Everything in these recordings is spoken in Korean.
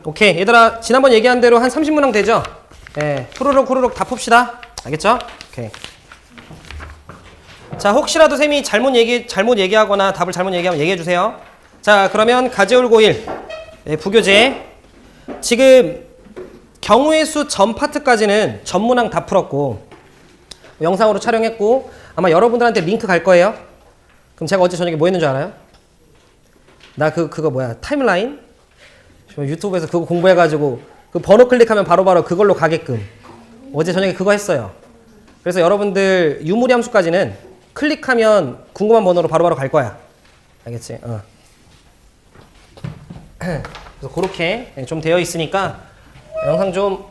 오케이 얘들아 지난번 얘기한 대로 한 30문항 되죠? 예, 후루룩 다 풉시다. 알겠죠? 오케이. 자 혹시라도 쌤이 잘못 얘기하거나 답을 잘못 얘기하면 얘기해 주세요. 자 그러면 가제올 고1 부교재 지금 경우의 수 전 파트까지는 전문항 다 풀었고 영상으로 촬영했고 아마 여러분들한테 링크 갈 거예요. 그럼 제가 어제 저녁에 뭐 했는 줄 알아요? 나 그거 뭐야 타임라인? 유튜브에서 그거 공부해가지고 그 번호 클릭하면 바로바로 그걸로 가게끔 어제 저녁에 그거 했어요. 그래서 여러분들 유무리 함수까지는 클릭하면 궁금한 번호로 바로바로 갈 거야. 알겠지? 그래서 그렇게 좀 되어 있으니까 영상 좀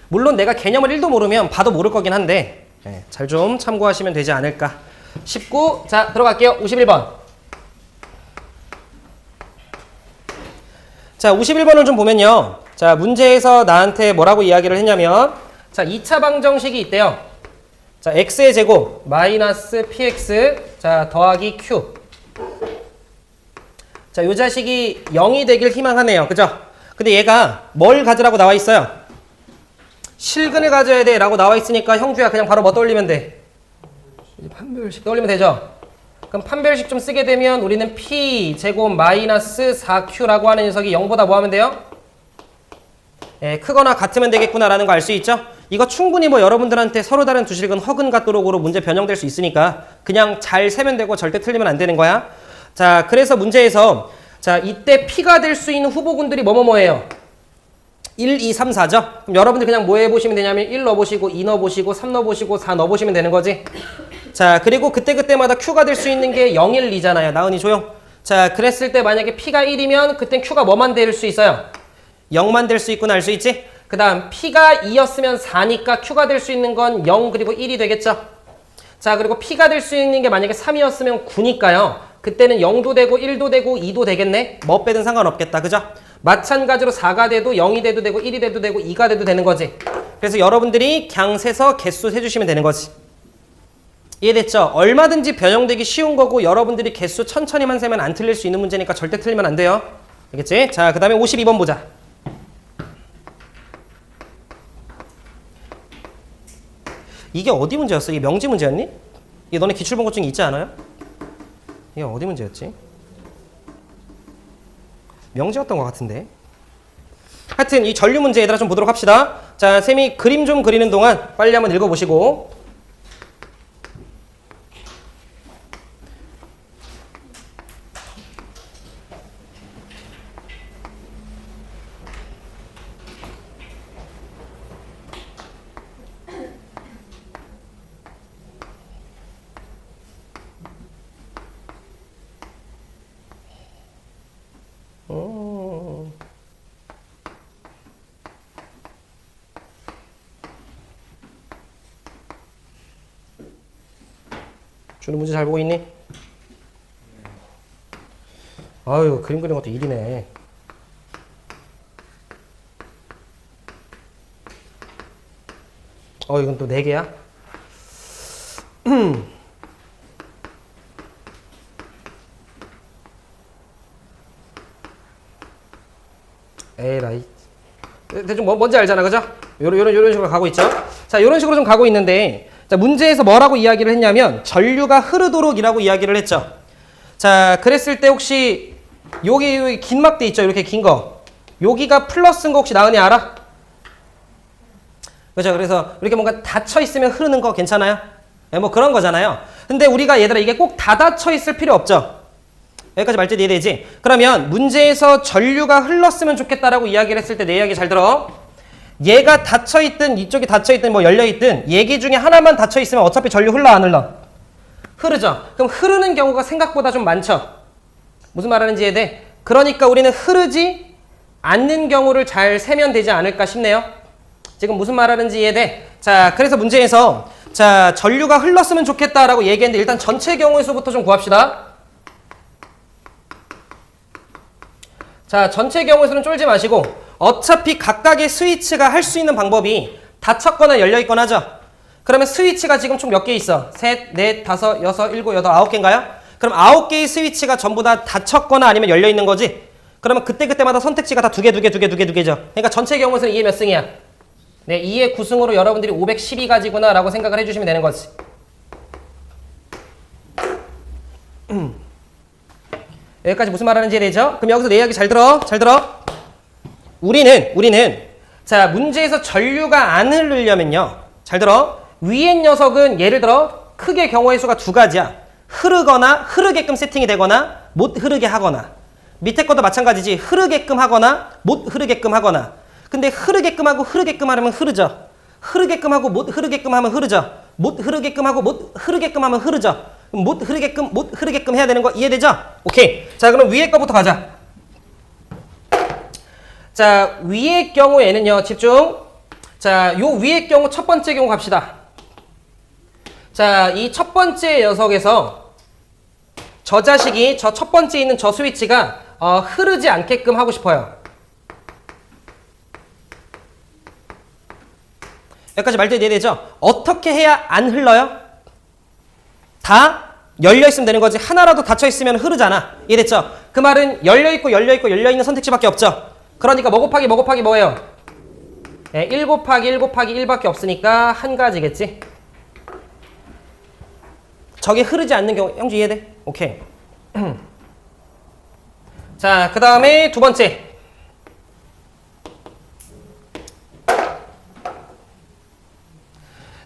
물론 내가 개념을 1도 모르면 봐도 모를 거긴 한데 잘 좀 참고하시면 되지 않을까. 19 자 들어갈게요. 51번 자 51번을 좀 보면요. 자 문제에서 나한테 뭐라고 이야기를 했냐면 자 2차 방정식이 있대요. 자 x의 제곱 마이너스 px 자 더하기 q 자 요 자식이 0이 되길 희망하네요. 그죠? 근데 얘가 뭘 가지라고 나와 있어요? 실근을 가져야 돼 라고 나와 있으니까 형주야 그냥 바로 뭐 떠올리면 돼? 판별식 떠올리면 되죠? 그럼 판별식 좀 쓰게 되면 우리는 p 제곱 마이너스 4q라고 하는 녀석이 0보다 뭐 하면 돼요? 크거나 같으면 되겠구나라는 거 알 수 있죠? 이거 충분히 뭐 여러분들한테 서로 다른 두 실근 허근 같도록으로 문제 변형될 수 있으니까 그냥 잘 세면 되고 절대 틀리면 안 되는 거야. 자, 그래서 문제에서 자 이때 p가 될 수 있는 후보군들이 뭐예요? 1, 2, 3, 4죠? 그럼 여러분들 그냥 뭐 해보시면 되냐면 1 넣어보시고 2 넣어보시고 3 넣어보시고 4 넣어보시면 되는 거지. 자 그리고 그때마다 Q가 될 수 있는 게 0, 1, 2잖아요. 나은이 조용. 자 그랬을 때 만약에 P가 1이면 그땐 Q가 뭐만 될 수 있어요? 0만 될 수 있구나 알 수 있지? 그 다음 P가 2였으면 4니까 Q가 될 수 있는 건 0 그리고 1이 되겠죠? 자 그리고 P가 될 수 있는 게 만약에 3이었으면 9니까요. 그때는 0도 되고 1도 되고 2도 되겠네? 뭐 빼든 상관없겠다. 그죠? 마찬가지로 4가 돼도 0이 돼도 되고 1이 돼도 되고 2가 돼도 되는 거지. 그래서 여러분들이 그냥 세서 개수 세주시면 되는 거지. 이해됐죠? 얼마든지 변형되기 쉬운 거고 여러분들이 개수 천천히만 세면 안 틀릴 수 있는 문제니까 절대 틀리면 안 돼요. 알겠지? 자, 그 다음에 52번 보자. 이게 어디 문제였어? 이게 명지 문제였니? 이게 너네 기출본고증이 있지 않아요? 이게 어디 문제였지? 명지였던 것 같은데. 하여튼 이 전류 문제 얘들아 좀 보도록 합시다. 자, 쌤이 그림 좀 그리는 동안 빨리 한번 읽어보시고. 준우 문제 잘 보고 있니? 아유 그림 그리는 것도 일이네. 이건 또 4개야? 에라이 대충 뭔지 알잖아 그죠? 요런 식으로 가고 있죠. 자 요런 식으로 좀 가고 있는데 자 문제에서 뭐라고 이야기를 했냐면 전류가 흐르도록 이라고 이야기를 했죠. 자 그랬을 때 혹시 여기 긴 막대 있죠? 이렇게 긴 거 여기가 플러스인 거 혹시 나은이 알아? 그죠? 그래서 이렇게 뭔가 닫혀 있으면 흐르는 거 괜찮아요? 네, 뭐 그런 거잖아요. 근데 우리가 얘들아 이게 꼭 다 닫혀 있을 필요 없죠. 여기까지 말뜻 이해되지? 그러면 문제에서 전류가 흘렀으면 좋겠다라고 이야기를 했을 때 내 이야기 잘 들어. 얘가 닫혀있든 이쪽이 닫혀있든 뭐 열려있든 얘기 중에 하나만 닫혀있으면 어차피 전류 흘러 안 흘러? 흐르죠? 그럼 흐르는 경우가 생각보다 좀 많죠? 무슨 말하는지 이해돼? 그러니까 우리는 흐르지 않는 경우를 잘 세면 되지 않을까 싶네요. 지금 무슨 말하는지 이해돼? 자 그래서 문제에서 자 전류가 흘렀으면 좋겠다라고 얘기했는데 일단 전체 경우의 수부터 좀 구합시다. 자 전체 경우의 수는 쫄지 마시고 어차피 각각의 스위치가 할 수 있는 방법이 닫혔거나 열려있거나 하죠. 그러면 스위치가 지금 총 몇 개 있어? 셋, 넷, 다섯, 여섯, 일곱, 여덟, 9개인가요? 그럼 9개의 스위치가 전부 다 닫혔거나 아니면 열려있는 거지? 그러면 그때그때마다 선택지가 다 두 개죠. 그러니까 전체 경우에서는 2의 몇 승이야? 네, 2의 9승으로 여러분들이 512가지구나 라고 생각을 해주시면 되는 거지. 여기까지 무슨 말 하는지 이해되죠? 그럼 여기서 내 이야기 잘 들어. 우리는 자, 문제에서 전류가 안 흐르려면요. 잘 들어. 위의 녀석은 예를 들어 크게 경우의 수가 두 가지야. 흐르거나 흐르게끔 세팅이 되거나 못 흐르게 하거나. 밑에 것도 마찬가지지. 흐르게끔 하거나 못 흐르게끔 하거나. 근데 흐르게끔 하고 흐르게끔 하면 흐르죠. 흐르게끔 하고 못 흐르게끔 하면 흐르죠. 못 흐르게끔 하고 못 흐르게끔 하면 흐르죠. 못 흐르게끔 해야 되는 거 이해되죠? 오케이. 자, 그럼 위에 거부터 가자. 자, 위의 경우에는요. 집중. 자, 요 위의 경우 첫 번째 경우 갑시다. 자, 이 첫 번째 녀석에서 저 자식이 저 첫 번째 있는 저 스위치가 흐르지 않게끔 하고 싶어요. 여기까지 말도 이해되죠? 어떻게 해야 안 흘러요? 다 열려있으면 되는 거지. 하나라도 닫혀있으면 흐르잖아. 이해됐죠? 그 말은 열려있고 열려있는 선택지밖에 없죠. 그러니까 뭐 곱하기 뭐예요? 네, 1 곱하기 1 곱하기 1밖에 없으니까 한 가지겠지. 저게 흐르지 않는 경우. 형주 이해돼? 오케이. 자, 그 다음에 두 번째.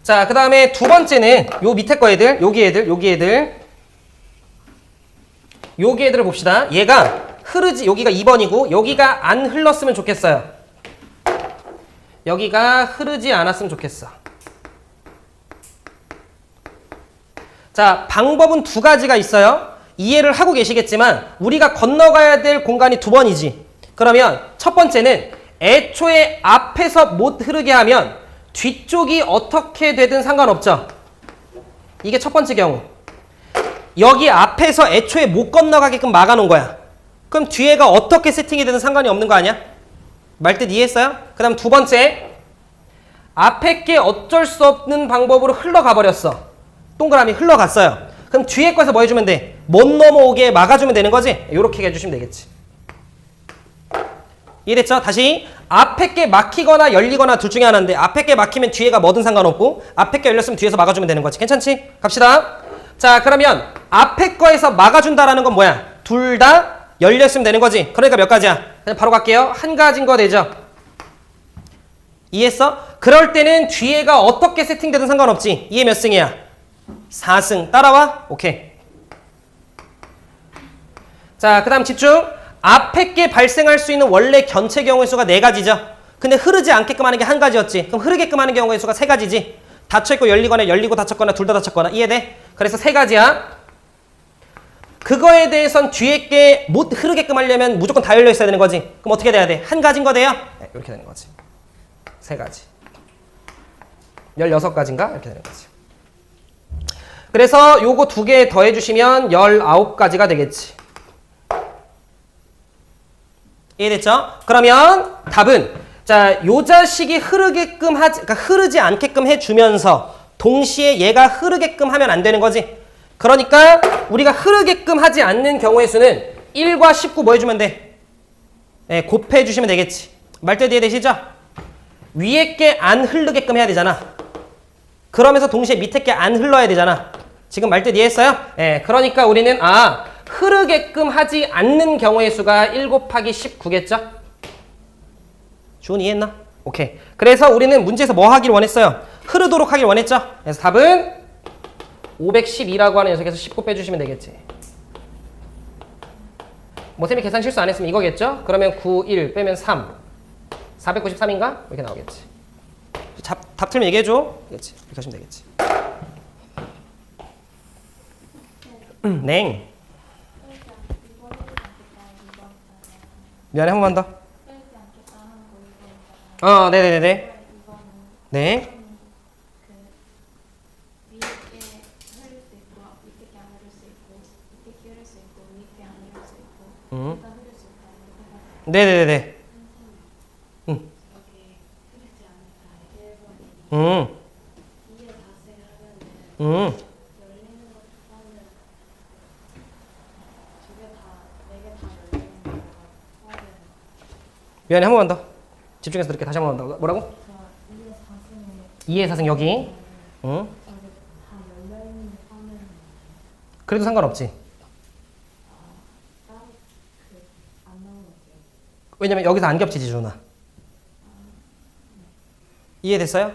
자, 그 다음에 두 번째는 요 밑에 거 애들, 여기 애들을 봅시다. 얘가 흐르지, 여기가 2번이고 여기가 안 흘렀으면 좋겠어요. 여기가 흐르지 않았으면 좋겠어. 자, 방법은 두 가지가 있어요. 이해를 하고 계시겠지만 우리가 건너가야 될 공간이 두 번이지. 그러면 첫 번째는 애초에 앞에서 못 흐르게 하면 뒤쪽이 어떻게 되든 상관없죠. 이게 첫 번째 경우. 여기 앞에서 애초에 못 건너가게끔 막아놓은 거야. 그럼 뒤에가 어떻게 세팅이 되든 상관이 없는 거 아니야? 말뜻 이해했어요? 그 다음 두 번째. 앞에 게 어쩔 수 없는 방법으로 흘러가 버렸어. 동그라미 흘러갔어요. 그럼 뒤에 거에서 뭐 해주면 돼? 못 넘어오게 막아주면 되는 거지? 이렇게 해주시면 되겠지. 이해됐죠? 다시. 앞에 게 막히거나 열리거나 둘 중에 하나인데 앞에 게 막히면 뒤에가 뭐든 상관없고 앞에 게 열렸으면 뒤에서 막아주면 되는 거지. 괜찮지? 갑시다. 자, 그러면 앞에 거에서 막아준다라는 건 뭐야? 둘 다 열렸으면 되는 거지. 그러니까 몇 가지야? 그냥 바로 갈게요. 한 가지인 거 되죠? 이해했어? 그럴 때는 뒤에가 어떻게 세팅되든 상관없지. 이해 몇 승이야? 4승. 따라와? 오케이. 자, 그 다음 집중. 앞에 게 발생할 수 있는 원래 견체 경우의 수가 4가지죠. 근데 흐르지 않게끔 하는 게 한 가지였지. 그럼 흐르게끔 하는 경우의 수가 3가지지. 닫혀있고 열리거나 열리고 닫혔거나 둘 다 닫혔거나. 이해돼? 그래서 3가지야. 그거에 대해선 뒤에 게 못 흐르게끔 하려면 무조건 다 열려 있어야 되는 거지. 그럼 어떻게 돼야 돼? 한 가지인 거 돼요? 네, 이렇게 되는 거지. 3가지. 16가지인가? 이렇게 되는 거지. 그래서 요거 2개 더해주시면 19가지가 되겠지. 이해됐죠? 그러면 답은 자, 요 자식이 흐르게끔 하지, 그러니까 흐르지 않게끔 해주면서 동시에 얘가 흐르게끔 하면 안 되는 거지. 그러니까 우리가 흐르게끔 하지 않는 경우의 수는 1과 19 뭐 해주면 돼? 네, 곱해주시면 되겠지. 말뜻 이해되시죠? 위에 게 안 흐르게끔 해야 되잖아. 그러면서 동시에 밑에 게 안 흘러야 되잖아. 지금 말뜻 이해했어요? 네, 그러니까 우리는 흐르게끔 하지 않는 경우의 수가 1 곱하기 19겠죠? 주은 이해했나? 오케이. 그래서 우리는 문제에서 뭐 하길 원했어요? 흐르도록 하길 원했죠? 그래서 답은 512라고 하는 녀석에서 19 빼주시면 되겠지. 뭐 쌤이 계산 실수 안 했으면 이거겠죠? 그러면 9, 1 빼면 3. 493인가? 이렇게 나오겠지. 답 틀면 얘기해줘. 그렇지. 이렇게 하시면 되겠지. 네. 미안해, 한 번만 더. 네네네네. 네. 네네네네. 미안해, 한 번만 더. 집중해서 들을게. 다시 한 번만 더. 뭐라고? 2의 4승 여기. 응? 그래도 상관없지. 왜냐면 여기서 안 겹치지, 준아. 이해됐어요?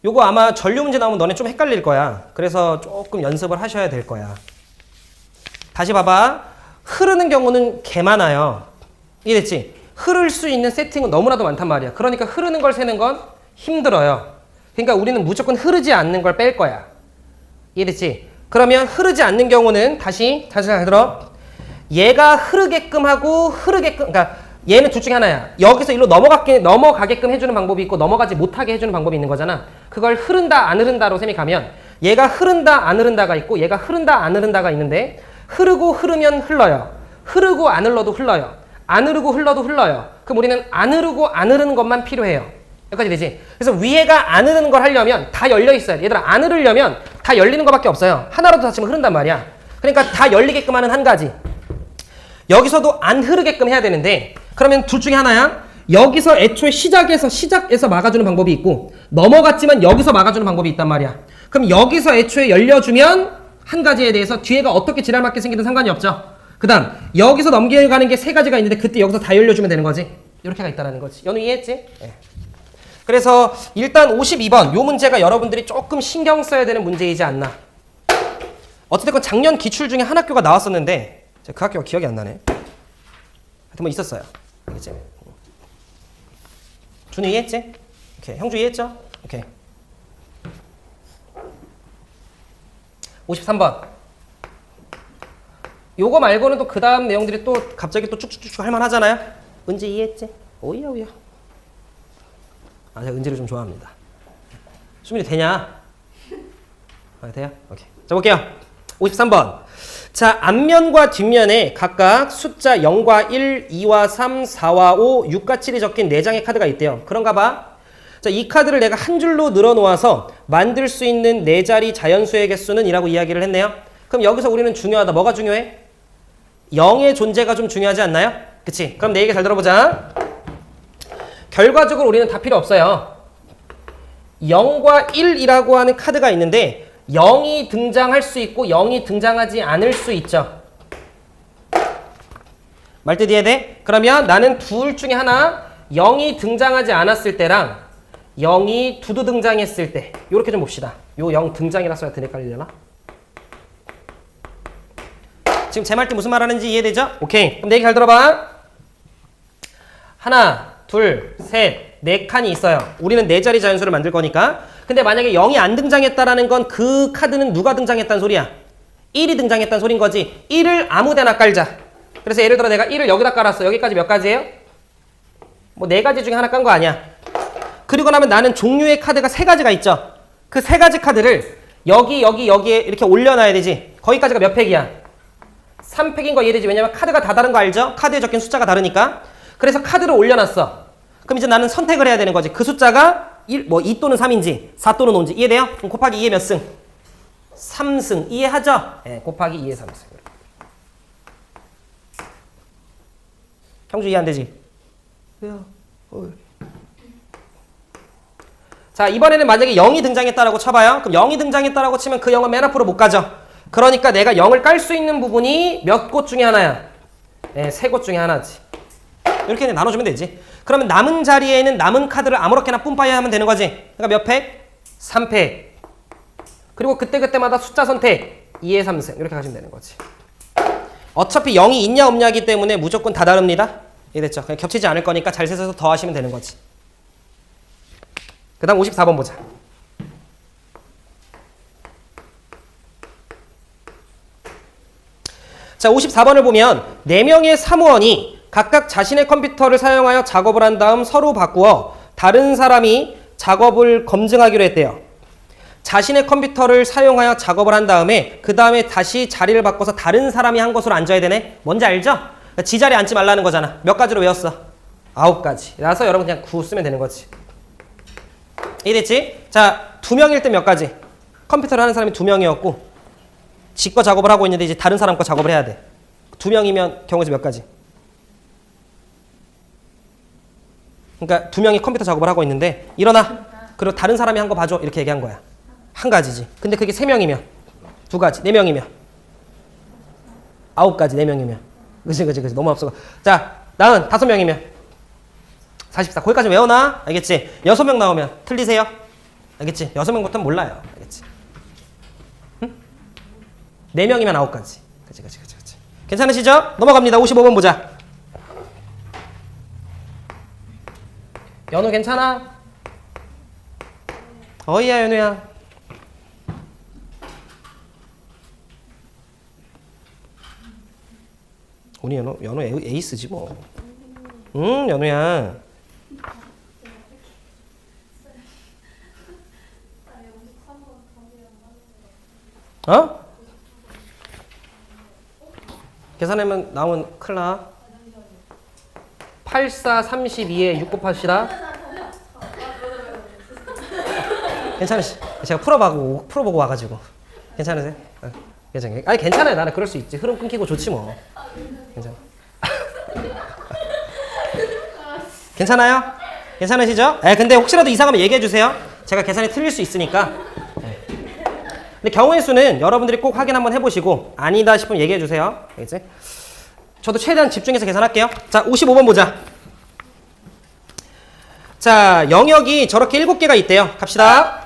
요거 아마 전류 문제 나오면 너네 좀 헷갈릴 거야. 그래서 조금 연습을 하셔야 될 거야. 다시 봐봐. 흐르는 경우는 개 많아요. 이해됐지? 흐를 수 있는 세팅은 너무나도 많단 말이야. 그러니까 흐르는 걸 세는 건 힘들어요. 그러니까 우리는 무조건 흐르지 않는 걸 뺄 거야. 이해됐지? 그러면 흐르지 않는 경우는 다시 잘 들어. 얘가 흐르게끔 하고 그러니까 얘는 둘 중에 하나야. 여기서 일로 넘어가게끔 해주는 방법이 있고 넘어가지 못하게 해주는 방법이 있는 거잖아. 그걸 흐른다 안 흐른다로 셈이 가면 얘가 흐른다 안 흐른다가 있고 얘가 흐른다 안 흐른다가 있는데 흐르고 흐르면 흘러요. 흐르고 안 흘러도 흘러요. 안 흐르고 흘러도 흘러요. 그럼 우리는 안 흐르고 안 흐르는 것만 필요해요. 여기까지 되지? 그래서 위에가 안 흐르는 걸 하려면 다 열려 있어야 돼. 얘들아, 안 흐르려면 다 열리는 것밖에 없어요. 하나라도 다치면 흐른단 말이야. 그러니까 다 열리게끔 하는 한 가지. 여기서도 안 흐르게끔 해야 되는데 그러면 둘 중에 하나야. 여기서 애초에 시작에서 막아주는 방법이 있고 넘어갔지만 여기서 막아주는 방법이 있단 말이야. 그럼 여기서 애초에 열려주면 한 가지에 대해서 뒤에가 어떻게 지랄맞게 생기든 상관이 없죠. 그 다음 여기서 넘겨가는 게 세 가지가 있는데 그때 여기서 다 열려주면 되는 거지. 이렇게가 있다는 거지. 연우 이해했지? 네. 그래서 일단 52번 요 문제가 여러분들이 조금 신경 써야 되는 문제이지 않나. 어쨌든 작년 기출 중에 한 학교가 나왔었는데 그 학교가 기억이 안 나네. 하여튼 뭐 있었어요. 알겠지? 준우 이해했지? 오케이. 형주 이해했죠? 오케이. 53번. 요거 말고는 또 그 다음 내용들이 또 갑자기 또 쭉쭉쭉 할만하잖아요? 은지 이해했지? 오이야 오이야. 아, 제가 은지를 좀 좋아합니다. 수민이 되냐? 아, 돼요? 오케이. 자, 볼게요. 53번. 자, 앞면과 뒷면에 각각 숫자 0과 1, 2와 3, 4와 5, 6과 7이 적힌 4장의 카드가 있대요. 그런가 봐. 자, 이 카드를 내가 한 줄로 늘어놓아서 만들 수 있는 4자리 자연수의 개수는 이라고 이야기를 했네요. 그럼 여기서 우리는 중요하다. 뭐가 중요해? 0의 존재가 좀 중요하지 않나요? 그치? 그럼 내 얘기 잘 들어보자. 결과적으로 우리는 다 필요 없어요. 0과 1이라고 하는 카드가 있는데 0이 등장할 수 있고 0이 등장하지 않을 수 있죠. 말뜻 이해돼? 그러면 나는 둘 중에 하나 0이 등장하지 않았을 때랑 0이 두두 등장했을 때 이렇게 좀 봅시다. 요 0 등장이라 써야 되네. 헷갈리려나? 지금 제 말뜻 무슨 말 하는지 이해되죠? 오케이. 그럼 내 얘기 잘 들어봐. 하나, 둘, 셋, 네 칸이 있어요. 우리는 4자리 자연수를 만들 거니까. 근데 만약에 0이 안 등장했다라는 건 그 카드는 누가 등장했다는 소리야? 1이 등장했다는 소린 거지. 1을 아무 데나 깔자. 그래서 예를 들어 내가 1을 여기다 깔았어. 여기까지 몇 가지예요? 뭐 4가지 중에 하나 깐 거 아니야. 그리고 나면 나는 종류의 카드가 3가지가 있죠. 그 3가지 카드를 여기에 이렇게 올려놔야 되지. 거기까지가 몇 팩이야? 3팩인 거 이해되지? 왜냐면 카드가 다 다른 거 알죠? 카드에 적힌 숫자가 다르니까. 그래서 카드를 올려놨어. 그럼 이제 나는 선택을 해야 되는 거지. 그 숫자가 2 또는 3인지 4 또는 5인지 이해돼요? 그럼 곱하기 2에 몇 승? 3승. 이해하죠? 네, 곱하기 2에 3승. 형주 이해 안 되지? 왜요? 자, 이번에는 만약에 0이 등장했다라고 쳐봐요. 그럼 0이 등장했다라고 치면 그 0은 맨 앞으로 못 가죠. 그러니까 내가 0을 깔 수 있는 부분이 몇 곳 중에 하나야? 네, 3곳 중에 하나지. 이렇게 나눠주면 되지. 그러면 남은 자리에는 남은 카드를 아무렇게나 뿜빠야 하면 되는 거지. 그러니까 몇 팩? 3팩. 그리고 그때그때마다 숫자 선택 2에 3승 이렇게 가시면 되는 거지. 어차피 0이 있냐 없냐기 때문에 무조건 다 다릅니다. 이해됐죠? 그냥 겹치지 않을 거니까 잘 세서 더 하시면 되는 거지. 그 다음 54번 보자. 자, 54번을 보면 4명의 사무원이 각각 자신의 컴퓨터를 사용하여 작업을 한 다음 서로 바꾸어 다른 사람이 작업을 검증하기로 했대요. 자신의 컴퓨터를 사용하여 작업을 한 다음에 그 다음에 다시 자리를 바꿔서 다른 사람이 한 곳으로 앉아야 되네. 뭔지 알죠? 지 자리에 앉지 말라는 거잖아. 몇 가지로 외웠어? 9가지. 그래서 여러분 그냥 9 쓰면 되는 거지. 이해됐지? 자, 2명일 때 몇 가지? 컴퓨터를 하는 사람이 2명이었고 지 거 작업을 하고 있는데 이제 다른 사람 거 작업을 해야 돼. 2명이면 경우지 몇 가지? 그러니까 두 명이 컴퓨터 작업을 하고 있는데 일어나. 그리고 다른 사람이 한 거 봐줘. 이렇게 얘기한 거야. 한 가지지. 근데 그게 세 명이면 두 가지. 네 명이면 아홉 가지. 네 명이면 그치. 너무 앞서가. 자, 나는 다섯 명이면 44. 거기까지 외워놔. 알겠지? 여섯 명 나오면 틀리세요. 알겠지? 여섯 명부터는 몰라요. 알겠지? 응? 네 명이면 아홉 가지. 그치. 괜찮으시죠? 넘어갑니다. 55번 보자. 연우 괜찮아? 어이야 연우야. 우리 연우 에이스지 뭐. 응 연우야. 어? 계산하면 나오면 큰일 나. 8432에 6 곱합시다. 괜찮으시? 제가 풀어보고 와가지고. 괜찮으세요? 괜찮아요. 아니 괜찮아요. 나는 그럴 수 있지. 흐름 끊기고 좋지 뭐. 괜찮아. 괜찮아요? 괜찮으시죠? 근데 혹시라도 이상하면 얘기해 주세요. 제가 계산이 틀릴 수 있으니까. 근데 경우의 수는 여러분들이 꼭 확인 한번 해보시고 아니다 싶으면 얘기해 주세요. 알겠지? 저도 최대한 집중해서 계산할게요. 자, 55번 보자. 자, 영역이 저렇게 7개가 있대요. 갑시다.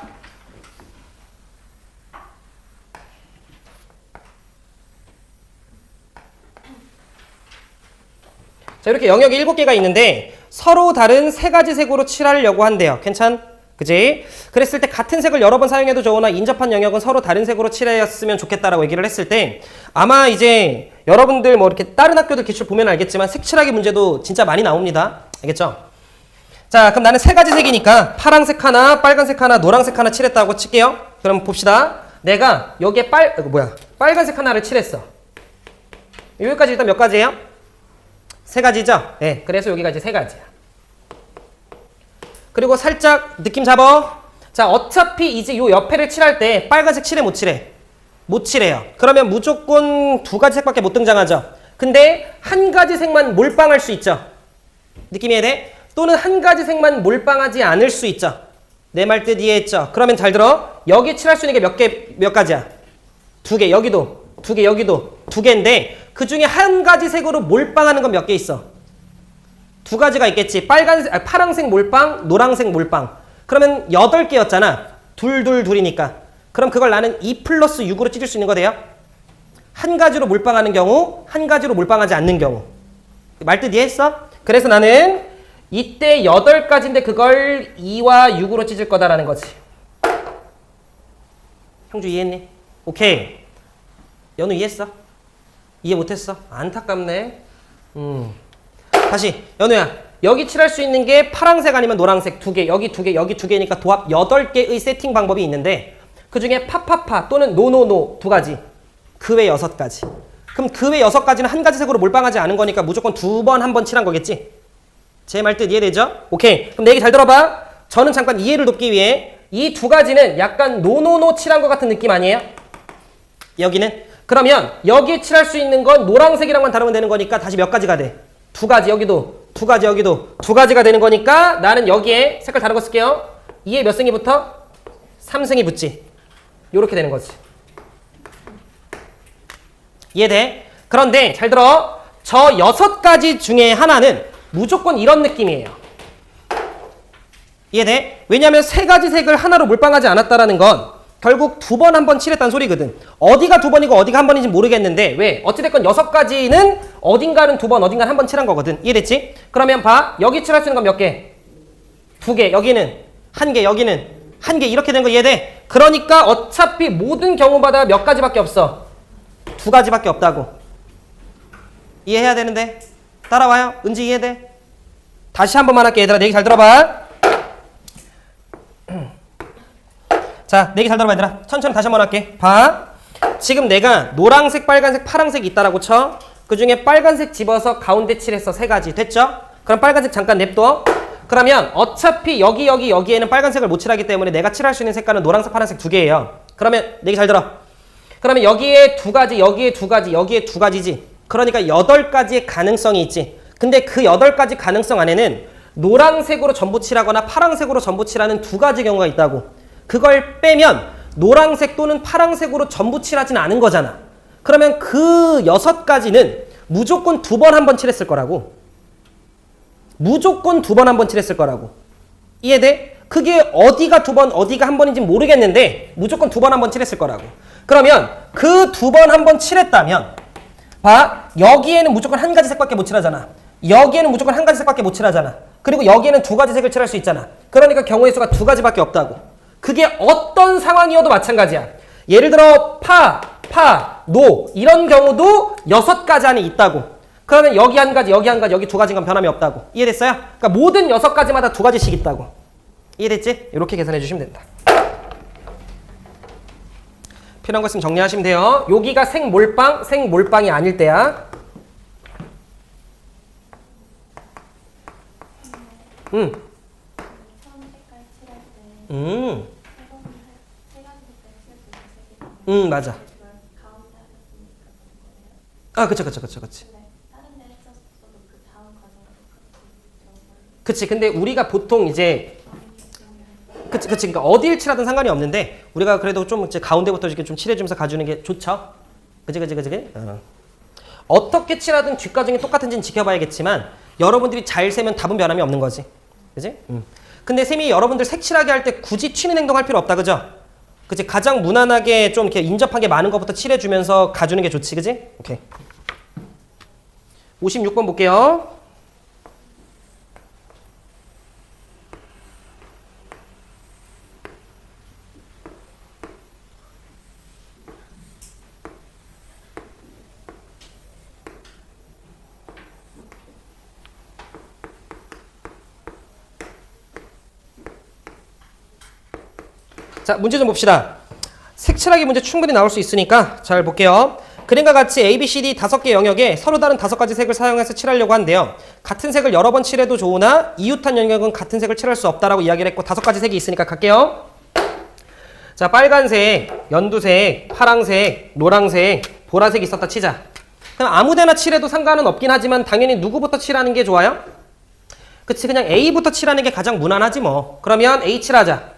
자, 이렇게 영역이 7개가 있는데 서로 다른 세 가지 색으로 칠하려고 한대요. 괜찮? 그지? 그랬을 때 같은 색을 여러 번 사용해도 좋으나 인접한 영역은 서로 다른 색으로 칠했으면 좋겠다라고 얘기를 했을 때 아마 이제 여러분들 뭐 이렇게 다른 학교들 기출 보면 알겠지만 색칠하기 문제도 진짜 많이 나옵니다. 알겠죠? 자, 그럼 나는 세 가지 색이니까 파란색 하나, 빨간색 하나, 노란색 하나 칠했다고 칠게요. 그럼 봅시다. 내가 여기에 빨간색 하나를 칠했어. 여기까지 일단 몇 가지예요? 세 가지죠? 네, 그래서 여기가 이제 세 가지야. 그리고 살짝 느낌 잡아. 자, 어차피 이제 요 옆에를 칠할 때 빨간색 칠해 못 칠해? 못 칠해요. 그러면 무조건 두 가지 색밖에 못 등장하죠. 근데 한 가지 색만 몰빵할 수 있죠. 느낌이 이해돼? 또는 한 가지 색만 몰빵하지 않을 수 있죠. 내 말 뜻 이해했죠? 그러면 잘 들어. 여기 칠할 수 있는 게 몇 가지야? 두 개. 여기도 두 개. 여기도 두 개인데 그 중에 한 가지 색으로 몰빵하는 건 몇 개 있어? 두 가지가 있겠지. 파란색 몰빵, 노란색 몰빵. 그러면 8개였잖아. 둘이니까. 그럼 그걸 나는 2 플러스 6으로 찢을 수 있는 거 돼요? 한 가지로 몰빵하는 경우, 한 가지로 몰빵하지 않는 경우. 말뜻 이해했어? 그래서 나는 이때 8가지인데 그걸 2와 6으로 찢을 거다라는 거지. 형주 이해했니? 오케이. 연우 이해했어? 이해 못했어? 안타깝네. 다시 연우야, 여기 칠할 수 있는 게 파란색 아니면 노란색 두 개, 여기 두 개, 여기 두 개니까 도합 8개의 세팅 방법이 있는데 그 중에 파파파 또는 노노노 두 가지, 그 외 6가지. 그럼 그 외 6가지는 한 가지 색으로 몰빵하지 않은 거니까 무조건 두 번 한 번 칠한 거겠지? 제 말 뜻 이해되죠? 오케이. 그럼 내 얘기 잘 들어봐. 저는 잠깐 이해를 돕기 위해 이 두 가지는 약간 노노노 칠한 것 같은 느낌 아니에요? 여기는? 그러면 여기에 칠할 수 있는 건 노란색이랑만 다르면 되는 거니까 다시 몇 가지가 돼? 두 가지 여기도, 두 가지 여기도, 두 가지가 되는 거니까 나는 여기에 색깔 다른 거 쓸게요. 2에 몇 승이 붙어? 3승이 붙지. 요렇게 되는 거지. 이해돼? 그런데 잘 들어. 저 6가지 중에 하나는 무조건 이런 느낌이에요. 이해돼? 왜냐하면 세 가지 색을 하나로 몰빵하지 않았다라는 건 결국 두 번 한 번 칠했다는 소리거든. 어디가 두 번이고 어디가 한 번인지 모르겠는데 왜? 어찌됐건 6가지는 어딘가는 두 번, 어딘가는 한 번 칠한 거거든. 이해됐지? 그러면 봐. 여기 칠할 수 있는 건 몇 개? 2개. 여기는 1개. 여기는 1개. 이렇게 된 거 이해돼? 그러니까 어차피 모든 경우마다 몇 가지밖에 없어? 2가지밖에 없다고. 이해해야 되는데. 따라와요. 은지 이해돼? 다시 한 번만 할게. 얘들아, 내 얘기 잘 들어봐. 자, 내 얘기 잘 들어봐 얘들아. 천천히 다시 한번 할게. 봐. 지금 내가 노란색, 빨간색, 파란색이 있다라고 쳐. 그 중에 빨간색 집어서 가운데 칠해서 3가지. 됐죠? 그럼 빨간색 잠깐 냅둬. 그러면 어차피 여기에는 빨간색을 못 칠하기 때문에 내가 칠할 수 있는 색깔은 노란색, 파란색 2개예요. 그러면 내 얘기 잘 들어. 그러면 여기에 2가지, 여기에 2가지, 여기에 2가지지. 그러니까 8가지의 가능성이 있지. 근데 그 8가지 가능성 안에는 노란색으로 전부 칠하거나 파란색으로 전부 칠하는 두 가지 경우가 있다고. 그걸 빼면 노란색 또는 파란색으로 전부 칠하지는 않은 거잖아. 그러면 그 6가지는 무조건 2번 한 번 칠했을 거라고. 무조건 2번 한 번 칠했을 거라고. 이해돼? 그게 어디가 2번, 어디가 한 번인지 모르겠는데 무조건 2번 한 번 칠했을 거라고. 그러면 그 2번 한 번 칠했다면 봐, 여기에는 무조건 한 가지 색밖에 못 칠하잖아. 여기에는 무조건 한 가지 색밖에 못 칠하잖아. 그리고 여기에는 2가지 색을 칠할 수 있잖아. 그러니까 경우의 수가 2가지밖에 없다고. 그게 어떤 상황이어도 마찬가지야. 예를 들어 노 이런 경우도 6가지 안에 있다고. 그러면 여기 한 가지, 여기 한 가지, 여기 2가지인 건 변함이 없다고. 이해됐어요? 그러니까 모든 6가지마다 2가지씩 있다고. 이해됐지? 이렇게 계산해 주시면 된다. 필요한 거 있으면 정리하시면 돼요. 여기가 생몰빵이 아닐 때야. 맞아. 아, 그쵸. 그치. 근데 우리가 보통 이제 그치. 그러니까 어디를 칠하든 상관이 없는데 우리가 그래도 좀 이제 가운데부터 이렇게 좀 칠해주면서 가주는 게 좋죠. 그치. 어떻게 칠하든 뒷과정이 똑같은지는 지켜봐야겠지만 여러분들이 잘 세면 답은 변함이 없는 거지. 그치? 근데 쌤이 여러분들 색칠하게 할 때 굳이 튀는 행동 할 필요 없다. 그죠? 그치? 가장 무난하게 좀 이렇게 인접하게 많은 것부터 칠해주면서 가주는 게 좋지. 그치? 오케이. 56번 볼게요. 자, 문제 좀 봅시다. 색칠하기 문제 충분히 나올 수 있으니까 잘 볼게요. 그림과 같이 A, B, C, D 5개 영역에 서로 다른 5가지 색을 사용해서 칠하려고 한대요. 같은 색을 여러 번 칠해도 좋으나 이웃한 영역은 같은 색을 칠할 수 없다라고 이야기를 했고 5가지 색이 있으니까 갈게요. 자, 빨간색, 연두색, 파랑색, 노랑색, 보라색이 있었다 치자. 그럼 아무데나 칠해도 상관은 없긴 하지만 당연히 누구부터 칠하는 게 좋아요? 그치, 그냥 A부터 칠하는 게 가장 무난하지 뭐. 그러면 A 칠하자.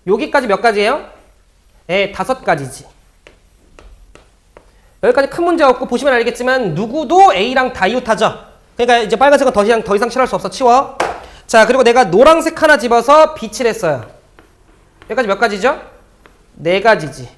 여기까지 몇 가지예요? 네, 5가지지. 여기까지 큰 문제 없고 보시면 알겠지만 누구도 A랑 다 이웃하죠. 그러니까 이제 빨간색은 더 이상 칠할 수 없어. 치워. 자, 그리고 내가 노란색 하나 집어서 B 칠했어요. 여기까지 몇 가지죠? 4가지지.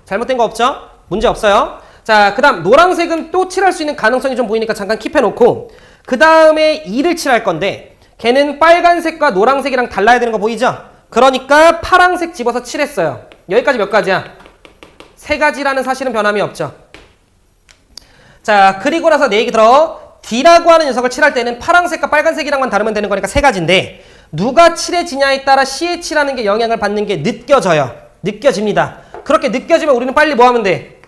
잘못된 거 없죠? 문제 없어요. 자, 그 다음 노란색은 또 칠할 수 있는 가능성이 좀 보이니까 잠깐 킵해놓고 그 다음에 2를 칠할 건데 걔는 빨간색과 노란색이랑 달라야 되는 거 보이죠? 그러니까 파란색 집어서 칠했어요. 여기까지 몇 가지야? 3가지라는 사실은 변함이 없죠. 자, 그리고 나서 내 얘기 들어. D라고 하는 녀석을 칠할 때는 파란색과 빨간색이랑만 다르면 되는 거니까 3가지인데 누가 칠해지냐에 따라 C에 칠하는 게 영향을 받는 게 느껴져요. 느껴집니다. 그렇게 느껴지면 우리는 빨리 뭐 하면 돼?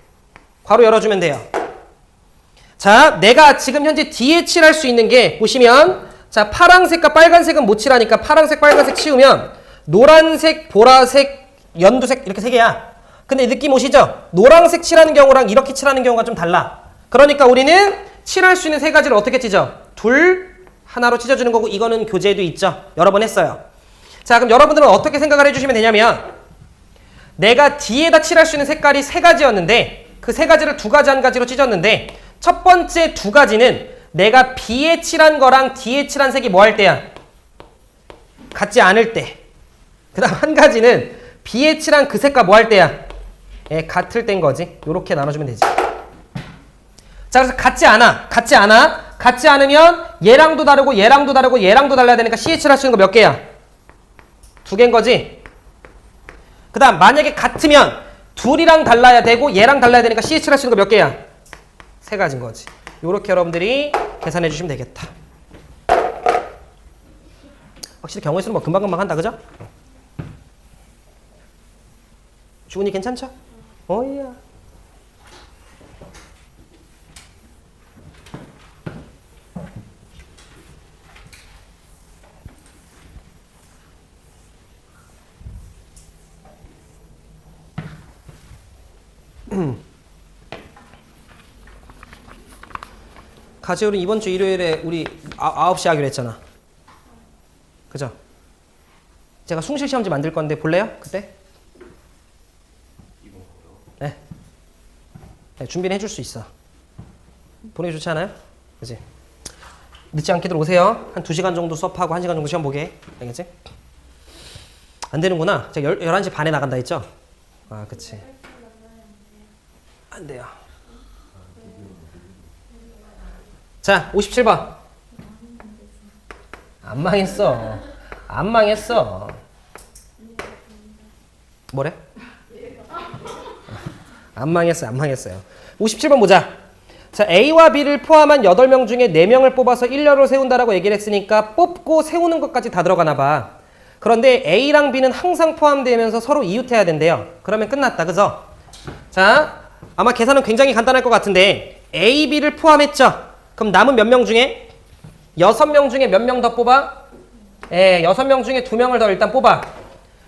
괄호 열어주면 돼요. 자, 내가 지금 현재 D에 칠할 수 있는 게 보시면 자, 파란색과 빨간색은 못 칠하니까 파란색, 빨간색 치우면 노란색, 보라색, 연두색 이렇게 3개야. 근데 느낌 오시죠? 노란색 칠하는 경우랑 이렇게 칠하는 경우가 좀 달라. 그러니까 우리는 칠할 수 있는 3가지를 어떻게 찢어? 하나로 찢어주는 거고 이거는 교재에도 있죠. 여러 번 했어요. 자, 그럼 여러분들은 어떻게 생각을 해주시면 되냐면 내가 D에다 칠할 수 있는 색깔이 3가지였는데 그 3가지를 2가지 1가지로 찢었는데 첫 번째 2가지는 내가 B에 칠한 거랑 D에 칠한 색이 뭐 할 때야? 같지 않을 때. 그 다음 1가지는 B에 칠한 그 색과 뭐 할 때야? 예, 같을 때인 거지. 요렇게 나눠주면 되지. 자, 그래서 같지 않으면 얘랑도 다르고 얘랑도 다르고 얘랑도 달라야 되니까 C에 칠할 수 있는 거 몇 개야? 2개인 거지. 그 다음 만약에 같으면 둘이랑 달라야 되고 얘랑 달라야 되니까 C에 칠할 수 있는 거 몇 개야? 3가지인 거지. 요렇게 여러분들이 계산해 주시면 되겠다. 확실히 경우의 수는 뭐 금방금방 한다. 그죠? 주은이 괜찮죠? 어이야. 가지우리 이번 주 일요일에 우리 9시 하기로 했잖아. 그죠? 제가 숭실 시험지 만들 건데 볼래요? 그때? 네. 네, 준비는 해줄 수 있어. 보내기 좋지 않아요? 그지? 늦지 않게들 오세요. 한 2시간 정도 수업하고 1시간 정도 시험 보게. 알겠지? 안 되는구나. 제가 11시 반에 나간다 했죠? 아, 그치. 안 돼요. 자, 57번. 안 망했어. 안 망했어. 뭐래? 안 망했어요. 안 망했어요. 57번 보자. 자, A와 B를 포함한 8명 중에 4명을 뽑아서 일렬로 세운다라고 얘기를 했으니까 뽑고 세우는 것까지 다 들어가나 봐. 그런데 A랑 B는 항상 포함되면서 서로 이웃해야 된대요. 그러면 끝났다. 그죠? 자, 아마 계산은 굉장히 간단할 것 같은데 A, B를 포함했죠? 그럼 남은 몇 명 중에? 6명 중에 몇 명 더 뽑아? 6명 중에 2명을 더 일단 뽑아.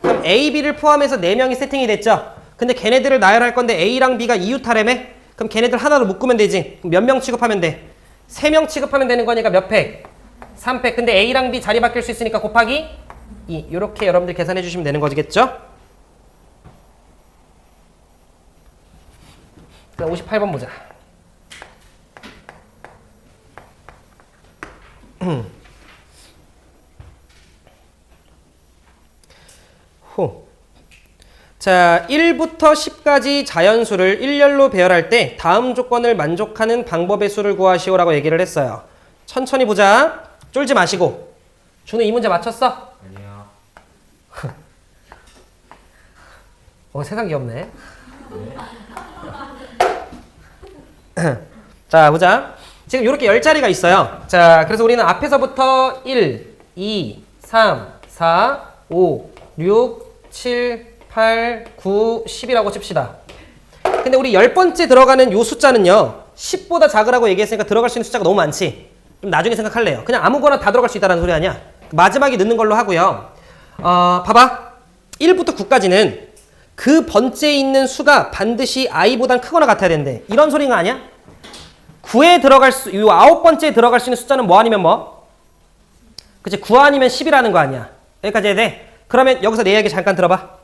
그럼 A, B를 포함해서 4명이 세팅이 됐죠? 근데 걔네들을 나열할 건데 A랑 B가 이웃하래매? 그럼 걔네들 하나로 묶으면 되지. 몇 명 취급하면 돼? 3명 취급하면 되는 거니까 몇 팩? 3팩. 근데 A랑 B 자리 바뀔 수 있으니까 곱하기 2. 이렇게 여러분들 계산해 주시면 되는 거겠죠? 58번 보자. 자, 1부터 10까지 자연수를 일렬로 배열할 때 다음 조건을 만족하는 방법의 수를 구하시오라고 얘기를 했어요. 천천히 보자. 쫄지 마시고. 준우 이 문제 맞췄어? 아니요. 세상 귀엽네. 자, 보자. 지금 이렇게 10자리가 있어요. 자, 그래서 우리는 앞에서부터 1, 2, 3, 4, 5, 6, 7, 8, 9, 10이라고 칩시다. 근데 우리 10번째 들어가는 요 숫자는요. 10보다 작으라고 얘기했으니까 들어갈 수 있는 숫자가 너무 많지. 좀 나중에 생각할래요. 그냥 아무거나 다 들어갈 수 있다는 소리 아니야. 마지막에 넣는 걸로 하고요. 봐봐. 1부터 9까지는 그 번째에 있는 수가 반드시 i보단 크거나 같아야 된대. 이런 소리가 아니야? 9에 들어갈 수, 요 9번째에 들어갈 수 있는 숫자는 뭐 아니면 뭐? 그치, 9 아니면 10이라는 거 아니야. 여기까지 해야 돼? 그러면 여기서 내 이야기 잠깐 들어봐.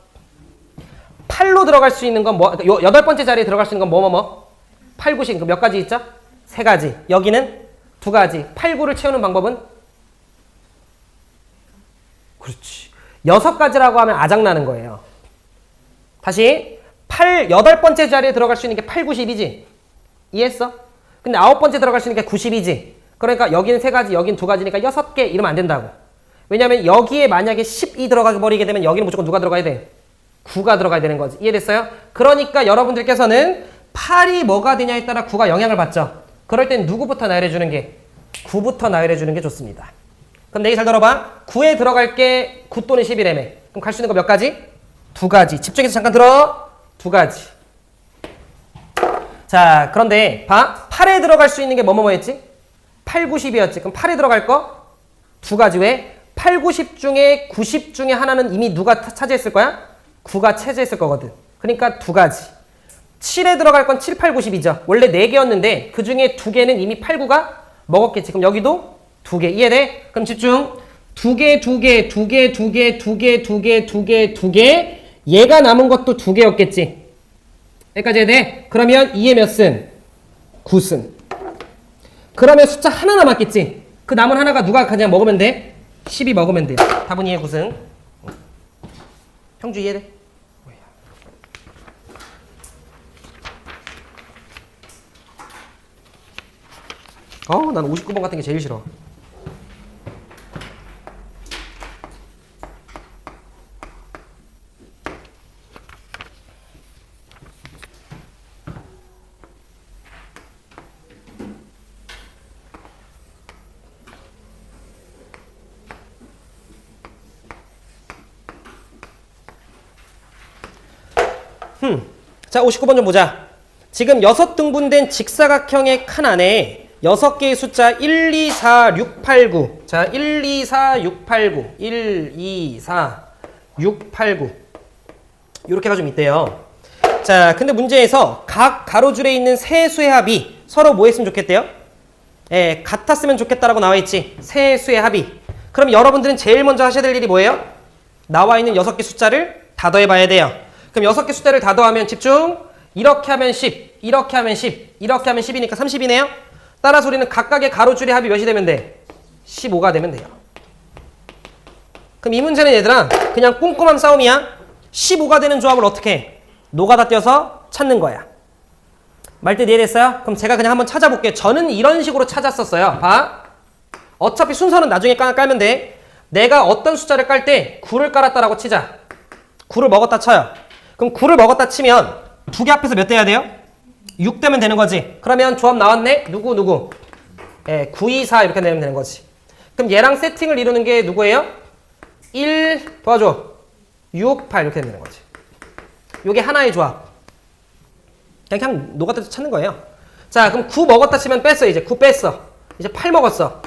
8로 들어갈 수 있는 건 뭐, 요 8번째 자리에 들어갈 수 있는 건 뭐? 8, 9, 10. 몇 가지 있죠? 3가지. 여기는 2가지. 8, 9를 채우는 방법은? 그렇지. 6가지라고 하면 아작나는 거예요. 다시 8번째 자리에 들어갈 수 있는 게 8, 9, 10이지? 이해했어? 근데 9번째 들어갈 수 있는 게 90이지? 그러니까 여기는 3가지, 여기는 2가지니까 6개 이러면 안 된다고. 왜냐면 여기에 만약에 10이 들어가 버리게 되면 여기는 무조건 누가 들어가야 돼? 9가 들어가야 되는 거지. 이해됐어요? 그러니까 여러분들께서는 8이 뭐가 되냐에 따라 9가 영향을 받죠. 그럴 땐 누구부터 나열해 주는 게? 9부터 나열해 주는 게 좋습니다. 그럼 내 얘기 잘 들어봐. 9에 들어갈 게 9 또는 10이라며. 그럼 갈 수 있는 거 몇 가지? 2가지. 집중해서 잠깐 들어. 2가지. 자, 그런데 봐. 8에 들어갈 수 있는 게 뭐뭐 했지? 8, 9, 10이었지. 그럼 8에 들어갈 거? 2가지. 왜? 8, 9, 10 중에 90 중에 하나는 이미 누가 차지했을 거야? 9가 차지했을 거거든. 그러니까 2가지. 7에 들어갈 건 7, 8, 9, 10이죠. 원래 4개였는데 그 중에 2개는 이미 8, 9가 먹었겠지. 그럼 여기도 2개. 이해돼? 그럼 집중. 2개, 2개, 2개, 2개, 2개, 2개, 2개, 2개. 얘가 남은 것도 2개였겠지. 여기까지 해야 돼? 그러면 2에 몇 승? 9승. 그러면 숫자 하나 남았겠지. 그 남은 하나가 누가 그냥 먹으면 돼? 10이 먹으면 돼. 답은 2에 9승. 형주 이해돼? 난 59번 같은 게 제일 싫어. 자, 59번 좀 보자. 지금 6등분된 직사각형의 칸 안에 6개의 숫자 1, 2, 4, 6, 8, 9. 자, 1, 2, 4, 6, 8, 9. 1, 2, 4, 6, 8, 9. 이렇게가 좀 있대요. 자, 근데 문제에서 각 가로줄에 있는 세 수의 합이 서로 뭐 했으면 좋겠대요? 같았으면 좋겠다라고 나와 있지. 세 수의 합이. 그럼 여러분들은 제일 먼저 하셔야 될 일이 뭐예요? 나와 있는 6개 숫자를 다 더해봐야 돼요. 그럼 6개 숫자를 다 더하면 집중. 이렇게 하면 10, 이렇게 하면 10, 이렇게 하면 10이니까 30이네요. 따라서 우리는 각각의 가로줄의 합이 몇이 되면 돼? 15가 되면 돼요. 그럼 이 문제는 얘들아 그냥 꼼꼼한 싸움이야. 15가 되는 조합을 어떻게 해? 노가다 떼어서 찾는 거야. 말뜻 이해됐어요? 그럼 제가 그냥 한번 찾아볼게요. 저는 이런 식으로 찾았었어요. 봐. 어차피 순서는 나중에 깔면 돼. 내가 어떤 숫자를 깔 때 9를 깔았다라고 치자. 9를 먹었다 쳐요. 그럼 9를 먹었다 치면 2개 앞에서 몇 돼야 돼요? 6 되면 되는 거지. 그러면 조합 나왔네? 누구? 9, 2, 4 이렇게 내면 되는 거지. 그럼 얘랑 세팅을 이루는 게 누구예요? 1 도와줘. 6, 8 이렇게 되는 거지. 요게 하나의 조합. 그냥 노가다에서 찾는 거예요. 자, 그럼 9 먹었다 치면 뺐어. 이제 9 뺐어. 이제 8 먹었어.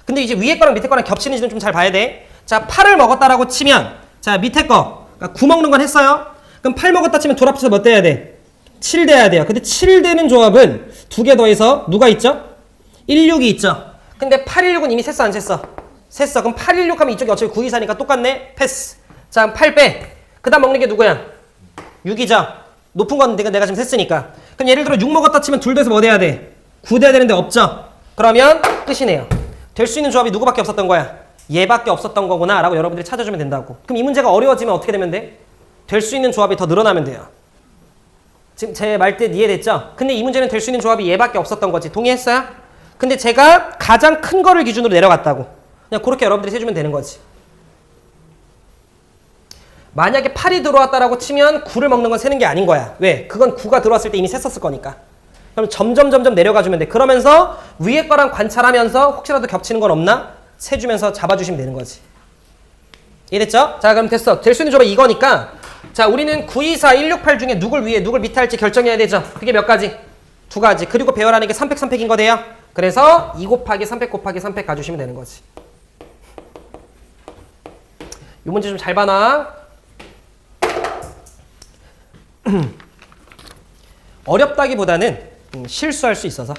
근데 이제 위에 거랑 밑에 거랑 겹치는지는 좀 잘 봐야 돼. 자, 8을 먹었다라고 치면 자, 밑에 거. 그러니까 9 먹는 건 했어요. 그럼 8 먹었다 치면 둘 합쳐서 몇 돼야 돼? 7 돼야 돼요. 근데 7 되는 조합은 2개 더해서 누가 있죠? 16이 있죠. 근데 816은 이미 셌어 안 셌어? 셌어. 그럼 816 하면 이쪽이 어차피 9, 2, 4니까 똑같네. 패스. 자, 그럼 8 빼. 그 다음 먹는 게 누구야? 6이죠. 높은 건 내가 지금 셌으니까. 그럼 예를 들어 6 먹었다 치면 둘 더해서 뭐 돼야 돼? 9 돼야 되는데 없죠. 그러면 끝이네요. 될 수 있는 조합이 누구밖에 없었던 거야? 얘밖에 없었던 거구나 라고 여러분들이 찾아주면 된다고. 그럼 이 문제가 어려워지면 어떻게 되면 돼? 될 수 있는 조합이 더 늘어나면 돼요. 지금 제 말뜻 이해됐죠? 근데 이 문제는 될 수 있는 조합이 얘밖에 없었던 거지. 동의했어요? 근데 제가 가장 큰 거를 기준으로 내려갔다고. 그냥 그렇게 여러분들이 세주면 되는 거지. 만약에 8이 들어왔다라고 치면 9를 먹는 건 세는 게 아닌 거야. 왜? 그건 9가 들어왔을 때 이미 셌었을 거니까. 그럼 점점 내려가 주면 돼. 그러면서 위에 거랑 관찰하면서 혹시라도 겹치는 건 없나? 세주면서 잡아주시면 되는 거지. 이해됐죠? 자, 그럼 됐어. 될 수 있는 조합이 이거니까 자, 우리는 9, 2, 4, 1, 6, 8 중에 누굴 위에 누굴 밑에 할지 결정해야 되죠. 그게 몇 가지? 2가지. 그리고 배열하는 게 3팩, 3팩인 거 돼요. 그래서 2 곱하기 3팩 곱하기 3팩 가주시면 되는 거지. 이 문제 좀 잘 봐놔. 어렵다기보다는 실수할 수 있어서.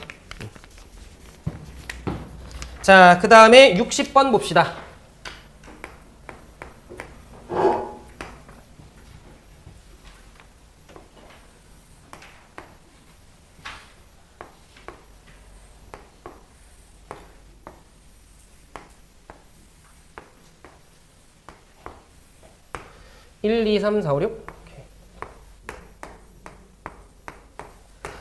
자, 그 다음에 60번 봅시다. (1, 2, 3, 4, 5, 6)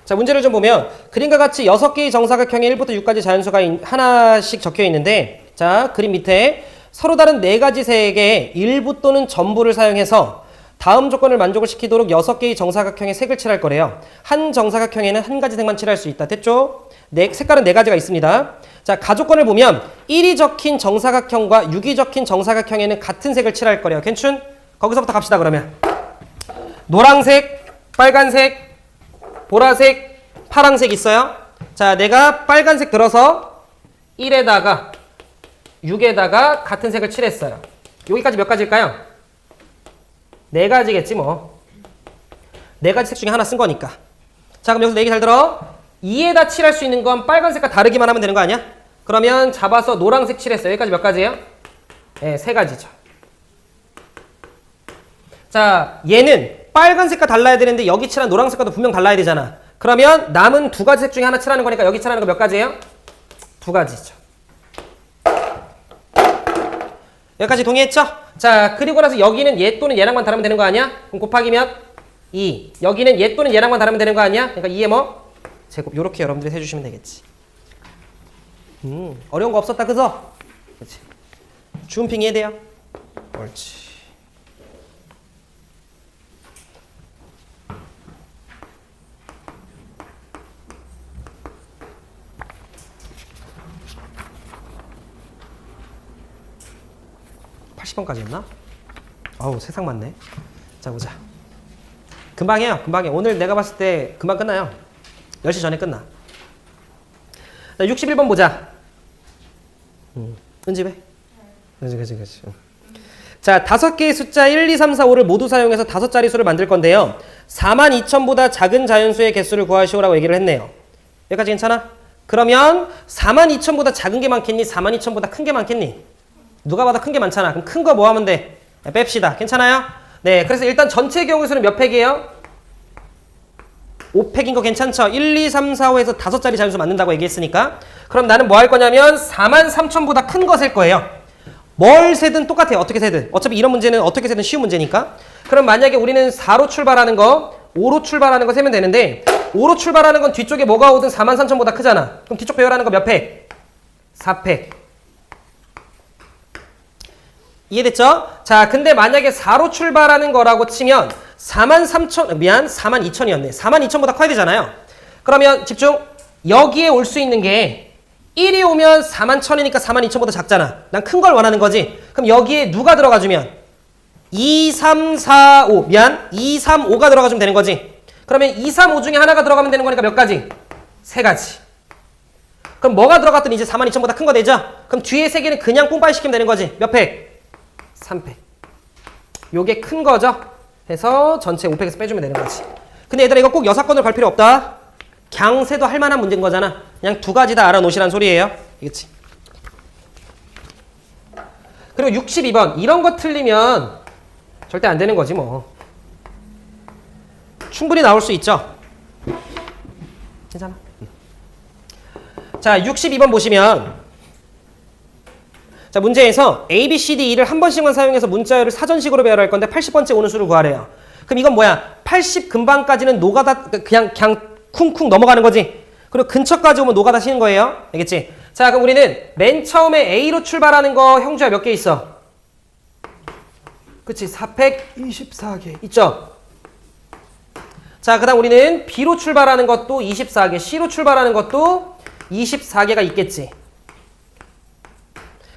자, 문제를 좀 보면 그림과 같이 6개의 정사각형에 1부터 6까지 자연수가 하나씩 적혀 있는데 자, 그림 밑에 서로 다른 4가지 색의 일부 또는 전부를 사용해서 다음 조건을 만족을 시키도록 6개의 정사각형에 색을 칠할 거래요. 한 정사각형에는 한 가지 색만 칠할 수 있다. 됐죠? 색깔은 4가지가 있습니다. 자, 가조건을 보면 1이 적힌 정사각형과 6이 적힌 정사각형에는 같은 색을 칠할 거래요. 괜춘? 거기서부터 갑시다. 그러면 노란색, 빨간색, 보라색, 파란색 있어요. 자, 내가 빨간색 들어서 1에다가 6에다가 같은 색을 칠했어요. 여기까지 몇 가지일까요? 4가지겠지 뭐. 4가지 색 중에 하나 쓴 거니까. 자, 그럼 여기서 얘기 잘 들어. 2에다 칠할 수 있는 건 빨간색과 다르기만 하면 되는 거 아니야? 그러면 잡아서 노란색 칠했어요. 여기까지 몇 가지예요? 네, 3가지죠. 자, 얘는 빨간색과 달라야 되는데 여기 칠한 노란색과도 분명 달라야 되잖아. 그러면 남은 2가지 색 중에 하나 칠하는 거니까 여기 칠하는 거 몇 가지예요? 2가지죠. 여기까지 동의했죠? 자, 그리고 나서 여기는 얘 또는 얘랑만 다르면 되는 거 아니야? 그럼 곱하기 몇? 2. 여기는 얘 또는 얘랑만 다르면 되는 거 아니야? 그러니까 2의 뭐? 제곱. 요렇게 여러분들이 해주시면 되겠지. 어려운 거 없었다, 그죠? 그렇지. 주음핑 이해돼요? 옳지. (80번까지였나) 아우, 세상 많네. 자, 보자. 금방 해요. 금방 해. 오늘 내가 봤을 때 금방 끝나요. 10시 전에 끝나. 자, 61번 보자. 은집해. 그치. 자, 5개의 숫자 1, 2, 3, 4, 5를 모두 사용해서 5자리 수를 만들 건데요. 42,000보다 작은 자연수의 개수를 구하시오라고 얘기를 했네요. 여기까지 괜찮아? 그러면 42,000보다 작은 게 많겠니? 42,000보다 큰 게 많겠니? 누가 봐도 큰 게 많잖아. 그럼 큰 거 뭐 하면 돼? 뺍시다. 괜찮아요? 네, 그래서 일단 전체 경우수는 몇 팩이에요? 5팩인 거 괜찮죠? 1, 2, 3, 4, 5에서 5자리 자연수 맞는다고 얘기했으니까. 그럼 나는 뭐 할 거냐면 43,000보다 큰 거 셀 거예요. 뭘 세든 똑같아요. 어떻게 세든. 어차피 이런 문제는 어떻게 세든 쉬운 문제니까. 그럼 만약에 우리는 4로 출발하는 거, 5로 출발하는 거 세면 되는데 5로 출발하는 건 뒤쪽에 뭐가 오든 43,000보다 크잖아. 그럼 뒤쪽 배열하는 거 몇 팩? 4팩. 이해됐죠? 자, 근데 만약에 4로 출발하는 거라고 치면 42,000이었네. 42,000보다 커야 되잖아요. 그러면 집중. 여기에 올 수 있는 게 1이 오면 41,000이니까 42,000보다 작잖아. 난 큰 걸 원하는 거지. 그럼 여기에 누가 들어가주면 2, 3, 4, 5. 2, 3, 5가 들어가주면 되는 거지. 그러면 2, 3, 5 중에 하나가 들어가면 되는 거니까 몇 가지? 3가지. 그럼 뭐가 들어갔든 이제 42,000보다 큰 거 되죠? 그럼 뒤에 3개는 그냥 뿜빠이 시키면 되는 거지. 몇 팩? 3팩. 요게 큰 거죠? 해서 전체 5팩에서 빼주면 되는 거지. 근데 얘들아 이거 꼭 여사건으로 갈 필요 없다. 그냥 세도 할 만한 문제인 거잖아. 그냥 2가지 다 알아놓으시란 소리예요. 알겠지? 그리고 62번. 이런 거 틀리면 절대 안 되는 거지 뭐. 충분히 나올 수 있죠? 괜찮아. 자, 62번 보시면 자, 문제에서 A, B, C, D, E를 한 번씩만 사용해서 문자열을 사전식으로 배열할 건데 80번째 오는 수를 구하래요. 그럼 이건 뭐야? 80 근방까지는 노가다 그냥 쿵쿵 넘어가는 거지. 그리고 근처까지 오면 노가다 쉬는 거예요. 알겠지? 자, 그럼 우리는 맨 처음에 A로 출발하는 거 형주야 몇 개 있어? 그치? 424개 있죠? 자, 그 다음 우리는 B로 출발하는 것도 24개, C로 출발하는 것도 24개가 있겠지.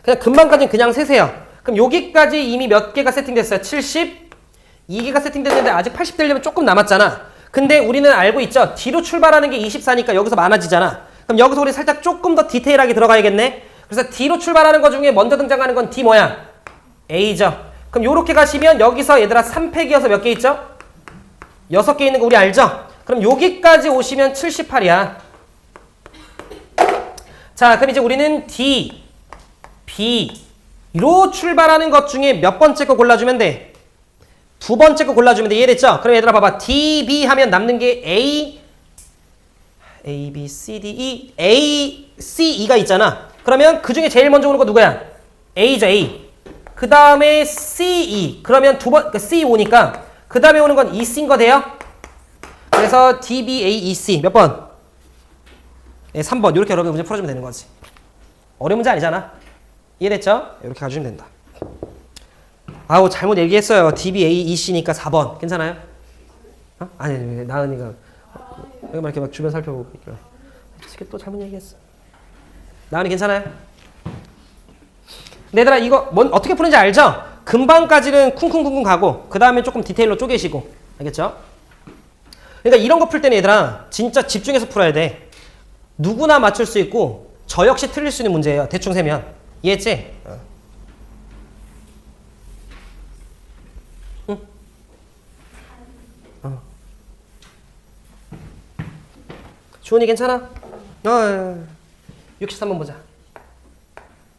그냥 금방까지는 그냥 세세요. 그럼 여기까지 이미 몇 개가 세팅됐어요? 72개가 세팅됐는데 아직 80 되려면 조금 남았잖아. 근데 우리는 알고 있죠? D로 출발하는 게 24니까 여기서 많아지잖아. 그럼 여기서 우리 살짝 조금 더 디테일하게 들어가야겠네. 그래서 D로 출발하는 거 중에 먼저 등장하는 건 D 뭐야? A죠. 그럼 요렇게 가시면 여기서 얘들아 3팩이어서 몇 개 있죠? 6개 있는 거 우리 알죠? 그럼 여기까지 오시면 78이야. 자, 그럼 이제 우리는 D, B로 출발하는 것 중에 몇 번째 거 골라주면 돼? 2번째 거 골라주면 돼. 이해됐죠? 그럼 얘들아 봐봐. D, B 하면 남는 게 A, B, C, D, E, A, C, E가 있잖아. 그러면 그 중에 제일 먼저 오는 거 누구야? A죠, A. 그 다음에 C, E. 그러면 그러니까 C 오니까 그 다음에 오는 건 E, C인 거 돼요? 그래서 D, B, A, E, C 몇 번? 네, 3번. 이렇게 여러 개 문제 풀어주면 되는 거지. 어려운 문제 아니잖아. 이해됐죠? 이렇게 가주시면 된다. 아우 잘못 얘기했어요. DB, A, EC니까 4번. 괜찮아요? 어? 아니 나은이가 여기 막 이렇게 막 주변 살펴보고 이렇게 또 잘못 얘기했어. 나은이 괜찮아요? 얘들아 이거 어떻게 푸는지 알죠? 금방까지는 쿵쿵쿵쿵 가고 그 다음에 조금 디테일로 쪼개시고 알겠죠? 그러니까 이런 거 풀 때는 얘들아 진짜 집중해서 풀어야 돼. 누구나 맞출 수 있고 저 역시 틀릴 수 있는 문제예요. 대충 세면. 이해했지? 응? '주원이 괜찮아? 63번 보자.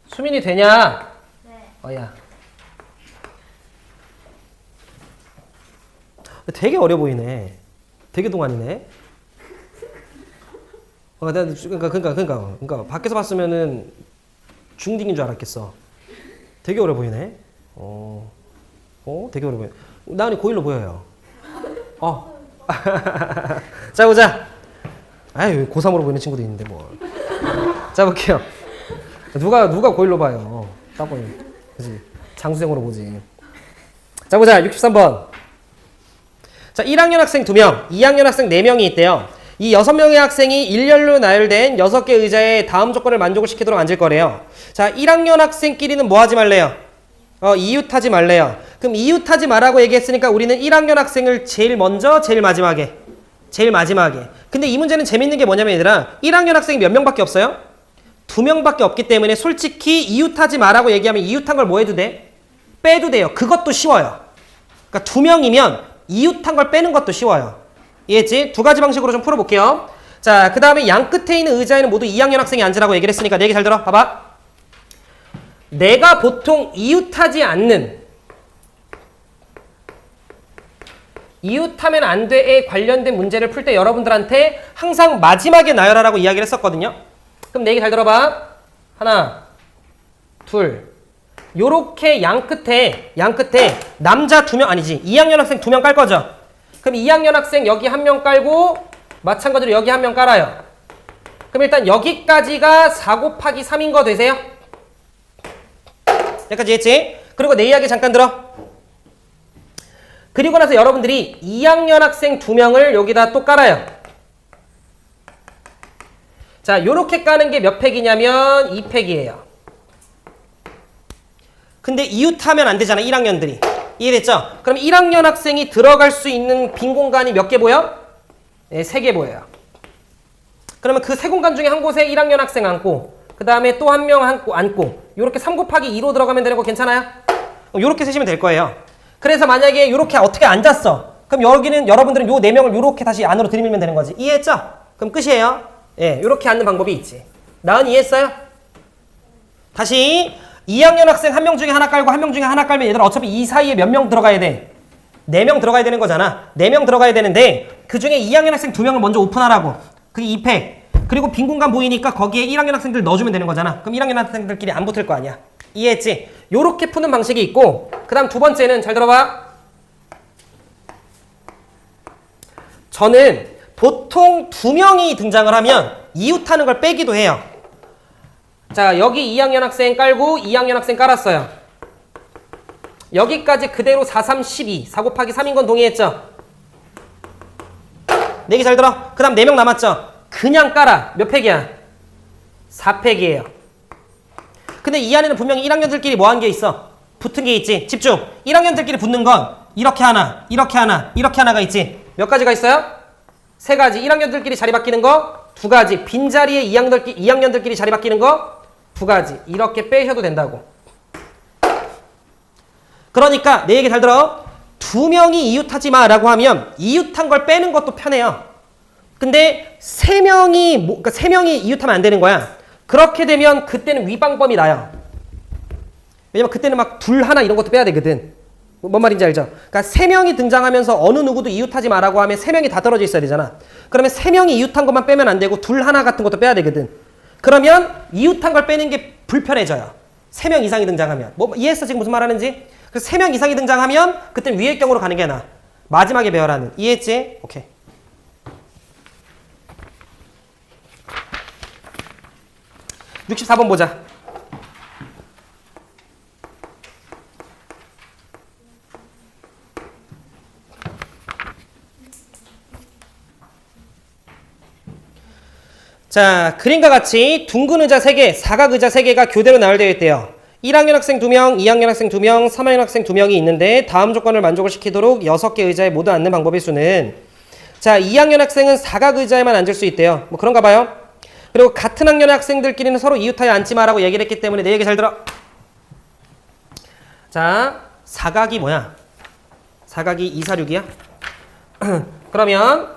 수민이 되냐? 네. 야. 되게 어려 보이네. 되게 동안이네. 그러니까 밖에서 봤으면은 중딩인 줄 알았겠어. 되게 어려 보이네. 되게 어려 보여. 나은이 고1로 보여요. 자 보자. 아유 고3으로 보이는 친구도 있는데 뭐. 자 볼게요. 누가 고1로 봐요. 딱 보니. 그치? 장수생으로 보지. 자 보자. 63번. 자 1학년 학생 2명, 2학년 학생 4명이 있대요. 이 6명의 학생이 일렬로 나열된 6개 의자에 다음 조건을 만족을 시키도록 앉을 거래요. 자 1학년 학생끼리는 뭐 하지 말래요? 이웃하지 말래요. 그럼 이웃하지 말라고 얘기했으니까 우리는 1학년 학생을 제일 먼저, 제일 마지막에. 근데 이 문제는 재밌는 게 뭐냐면 얘들아 1학년 학생이 몇 명밖에 없어요? 2명밖에 없기 때문에 솔직히 이웃하지 말라고 얘기하면 이웃한 걸 뭐 해도 돼? 빼도 돼요. 그것도 쉬워요. 그러니까 2명이면 이웃한 걸 빼는 것도 쉬워요. 이해했지? 2가지 방식으로 좀 풀어볼게요. 자, 그 다음에 양 끝에 있는 의자에는 모두 2학년 학생이 앉으라고 얘기를 했으니까 내 얘기 잘 들어. 봐봐. 내가 보통 이웃하지 않는, 이웃하면 안 돼에 관련된 문제를 풀 때 여러분들한테 항상 마지막에 나열하라고 이야기를 했었거든요. 그럼 내 얘기 잘 들어봐. 하나, 둘. 요렇게 양 끝에 남자 2명, 아니지, 2학년 학생 2명 깔 거죠. 그럼 2학년 학생 여기 1명 깔고 마찬가지로 여기 1명 깔아요. 그럼 일단 여기까지가 4 곱하기 3인 거 되세요? 여기까지 했지? 그리고 내 이야기 잠깐 들어. 그리고 나서 여러분들이 2학년 학생 2명을 여기다 또 깔아요. 자, 요렇게 까는 게 몇 팩이냐면 2팩이에요. 근데 이웃하면 안 되잖아, 1학년들이. 이해됐죠? 그럼 1학년 학생이 들어갈 수 있는 빈 공간이 몇 개 보여? 네, 3개 보여요. 그러면 그 3공간 중에 한 곳에 1학년 학생 앉고, 그 다음에 또 1명 앉고, 요렇게 3 곱하기 2로 들어가면 되는 거 괜찮아요? 요렇게 세시면 될 거예요. 그래서 만약에 요렇게 어떻게 앉았어. 그럼 여기는 여러분들은 요 4명을 요렇게 다시 안으로 들이밀면 되는 거지. 이해했죠? 그럼 끝이에요. 예, 요렇게 앉는 방법이 있지. 나은 이해했어요? 다시 2학년 학생 1명 중에 하나 깔고 1명 중에 하나 깔면 얘들아 어차피 이 사이에 몇 명 들어가야 돼? 4명 들어가야 되는 거잖아. 4명 들어가야 되는데 그 중에 2학년 학생 2명을 먼저 오픈하라고. 그게 2팩. 그리고 빈 공간 보이니까 거기에 1학년 학생들 넣어주면 되는 거잖아. 그럼 1학년 학생들끼리 안 붙을 거 아니야. 이해했지? 요렇게 푸는 방식이 있고, 그 다음 두 번째는 잘 들어봐. 저는 보통 2명이 등장을 하면 이웃하는 걸 빼기도 해요. 자, 여기 2학년 학생 깔고 2학년 학생 깔았어요. 여기까지 그대로 4, 3, 12. 4 곱하기 3인 건 동의했죠? 내 얘기 잘 들어. 그 다음 4명 남았죠? 그냥 깔아. 몇 팩이야? 4팩이에요. 근데 이 안에는 분명히 1학년들끼리 뭐 한 게 있어? 붙은 게 있지. 집중. 1학년들끼리 붙는 건 이렇게 하나, 이렇게 하나, 이렇게 하나가 있지. 몇 가지가 있어요? 3가지. 1학년들끼리 자리 바뀌는 거 2가지. 빈자리에 2학년들끼리 자리 바뀌는 거 2가지. 이렇게 빼셔도 된다고. 그러니까 내 얘기 잘 들어. 2명이 이웃하지 마라고 하면 이웃한 걸 빼는 것도 편해요. 근데 3명이 그러니까 3명이 이웃하면 안 되는 거야. 그렇게 되면 그때는 위방범이 나요. 왜냐면 그때는 막 둘 하나 이런 것도 빼야 되거든. 뭔 말인지 알죠? 그러니까 3명이 등장하면서 어느 누구도 이웃하지 마라고 하면 3명이 다 떨어져 있어야 되잖아. 그러면 3명이 이웃한 것만 빼면 안 되고 둘 하나 같은 것도 빼야 되거든. 그러면 이웃한 걸 빼는 게 불편해져요. 3명 이상이 등장하면. 뭐 이해했어 지금 무슨 말 하는지? 그래서 3명 이상이 등장하면 그땐 위의 경우로 가는 게 나아. 마지막에 배열하는. 이해했지? 오케이. (64번) 보자. 자, 그림과 같이 둥근 의자 3개, 사각 의자 3개가 교대로 나열되어 있대요. 1학년 학생 2명, 2학년 학생 2명, 3학년 학생 2명이 있는데 다음 조건을 만족을 시키도록 6개 의자에 모두 앉는 방법의 수는, 자, 2학년 학생은 사각 의자에만 앉을 수 있대요. 뭐 그런가 봐요. 그리고 같은 학년의 학생들끼리는 서로 이웃하여 앉지 마라고 얘기를 했기 때문에 내 얘기 잘 들어. 자, 사각이 뭐야? 사각이 2, 4, 6이야? 그러면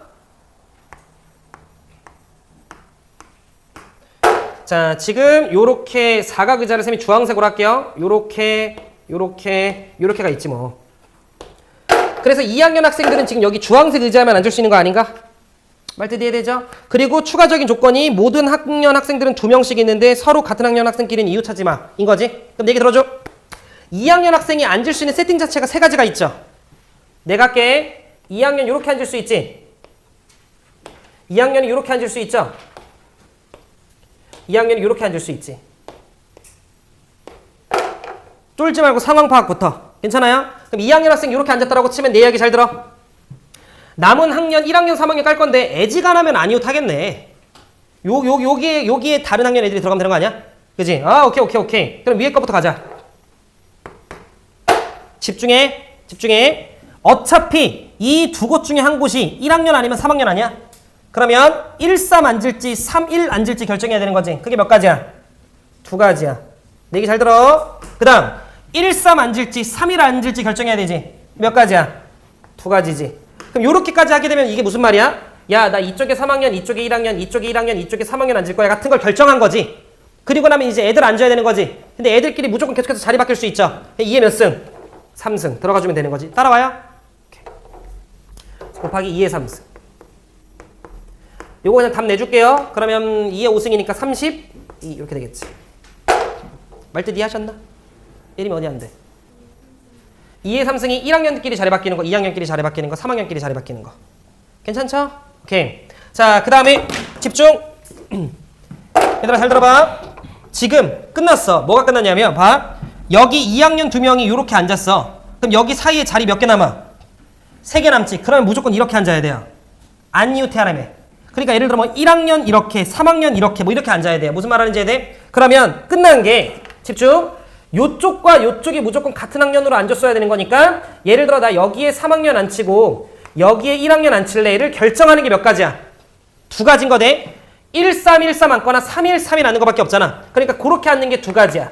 자, 지금 요렇게 사각 의자를 쌤이 주황색으로 할게요. 요렇게가 있지 뭐. 그래서 2학년 학생들은 지금 여기 주황색 의자에만 앉을 수 있는 거 아닌가? 말뜻 이해되죠? 그리고 추가적인 조건이 모든 학년 학생들은 2명씩 있는데 서로 같은 학년 학생끼리는 이웃하지 마. 인 거지? 그럼 내 얘기 들어줘. 2학년 학생이 앉을 수 있는 세팅 자체가 3가지가 있죠. 내가 할게. 2학년 요렇게 앉을 수 있지? 2학년이 요렇게 앉을 수 있죠? 2학년이 요렇게 앉을 수 있지. 쫄지 말고 상황 파악부터. 괜찮아요? 그럼 2학년 학생 요렇게 앉았다라고 치면 내 이야기 잘 들어. 남은 학년 1학년 3학년 깔 건데 애지간하면 안 이웃하겠네. 여기에 다른 학년 애들이 들어가면 되는 거 아니야? 그지? 아, 오케이. 그럼 위에 거부터 가자. 집중해. 어차피 이 두 곳 중에 한 곳이 1학년 아니면 3학년 아니야? 그러면 1, 3 앉을지 3, 1 앉을지 결정해야 되는 거지. 그게 몇 가지야? 2가지야. 내 얘기 잘 들어. 그 다음 1, 3 앉을지 3, 1 앉을지 결정해야 되지. 몇 가지야? 2가지지. 그럼 요렇게까지 하게 되면 이게 무슨 말이야? 야, 나 이쪽에 3학년, 이쪽에 1학년, 이쪽에 1학년, 이쪽에 3학년 앉을 거야 같은 걸 결정한 거지. 그리고 나면 이제 애들 앉아야 되는 거지. 근데 애들끼리 무조건 계속해서 자리 바뀔 수 있죠. 2의 몇 승? 3승. 들어가주면 되는 거지. 따라와요. 곱하기 2의 3승. 요거 그냥 답 내줄게요. 그러면 2의 5승이니까 32 이렇게 되겠지. 말뜻 이해하셨나? 1이면 어디 안 돼? 2의 3승이 1학년끼리 자리 바뀌는 거, 2학년끼리 자리 바뀌는 거, 3학년끼리 자리 바뀌는 거. 괜찮죠? 오케이. 자, 그 다음에 집중. 얘들아 잘 들어봐. 지금 끝났어. 뭐가 끝났냐면 봐. 여기 2학년 2명이 이렇게 앉았어. 그럼 여기 사이에 자리 몇 개 남아? 3개 남지. 그러면 무조건 이렇게 앉아야 돼요. 안이웃해하라며. 그러니까 예를 들어 뭐 1학년 이렇게, 3학년 이렇게 뭐 이렇게 앉아야 돼요. 무슨 말하는지 해야 돼? 그러면 끝난 게 집중. 요쪽과 요쪽이 무조건 같은 학년으로 앉았어야 되는 거니까 예를 들어 나 여기에 3학년 앉히고 여기에 1학년 앉힐래를 결정하는 게 몇 가지야? 2가지인 거대. 1313 앉거나 313이 앉는 거밖에 없잖아. 그러니까 그렇게 앉는 게 2가지야.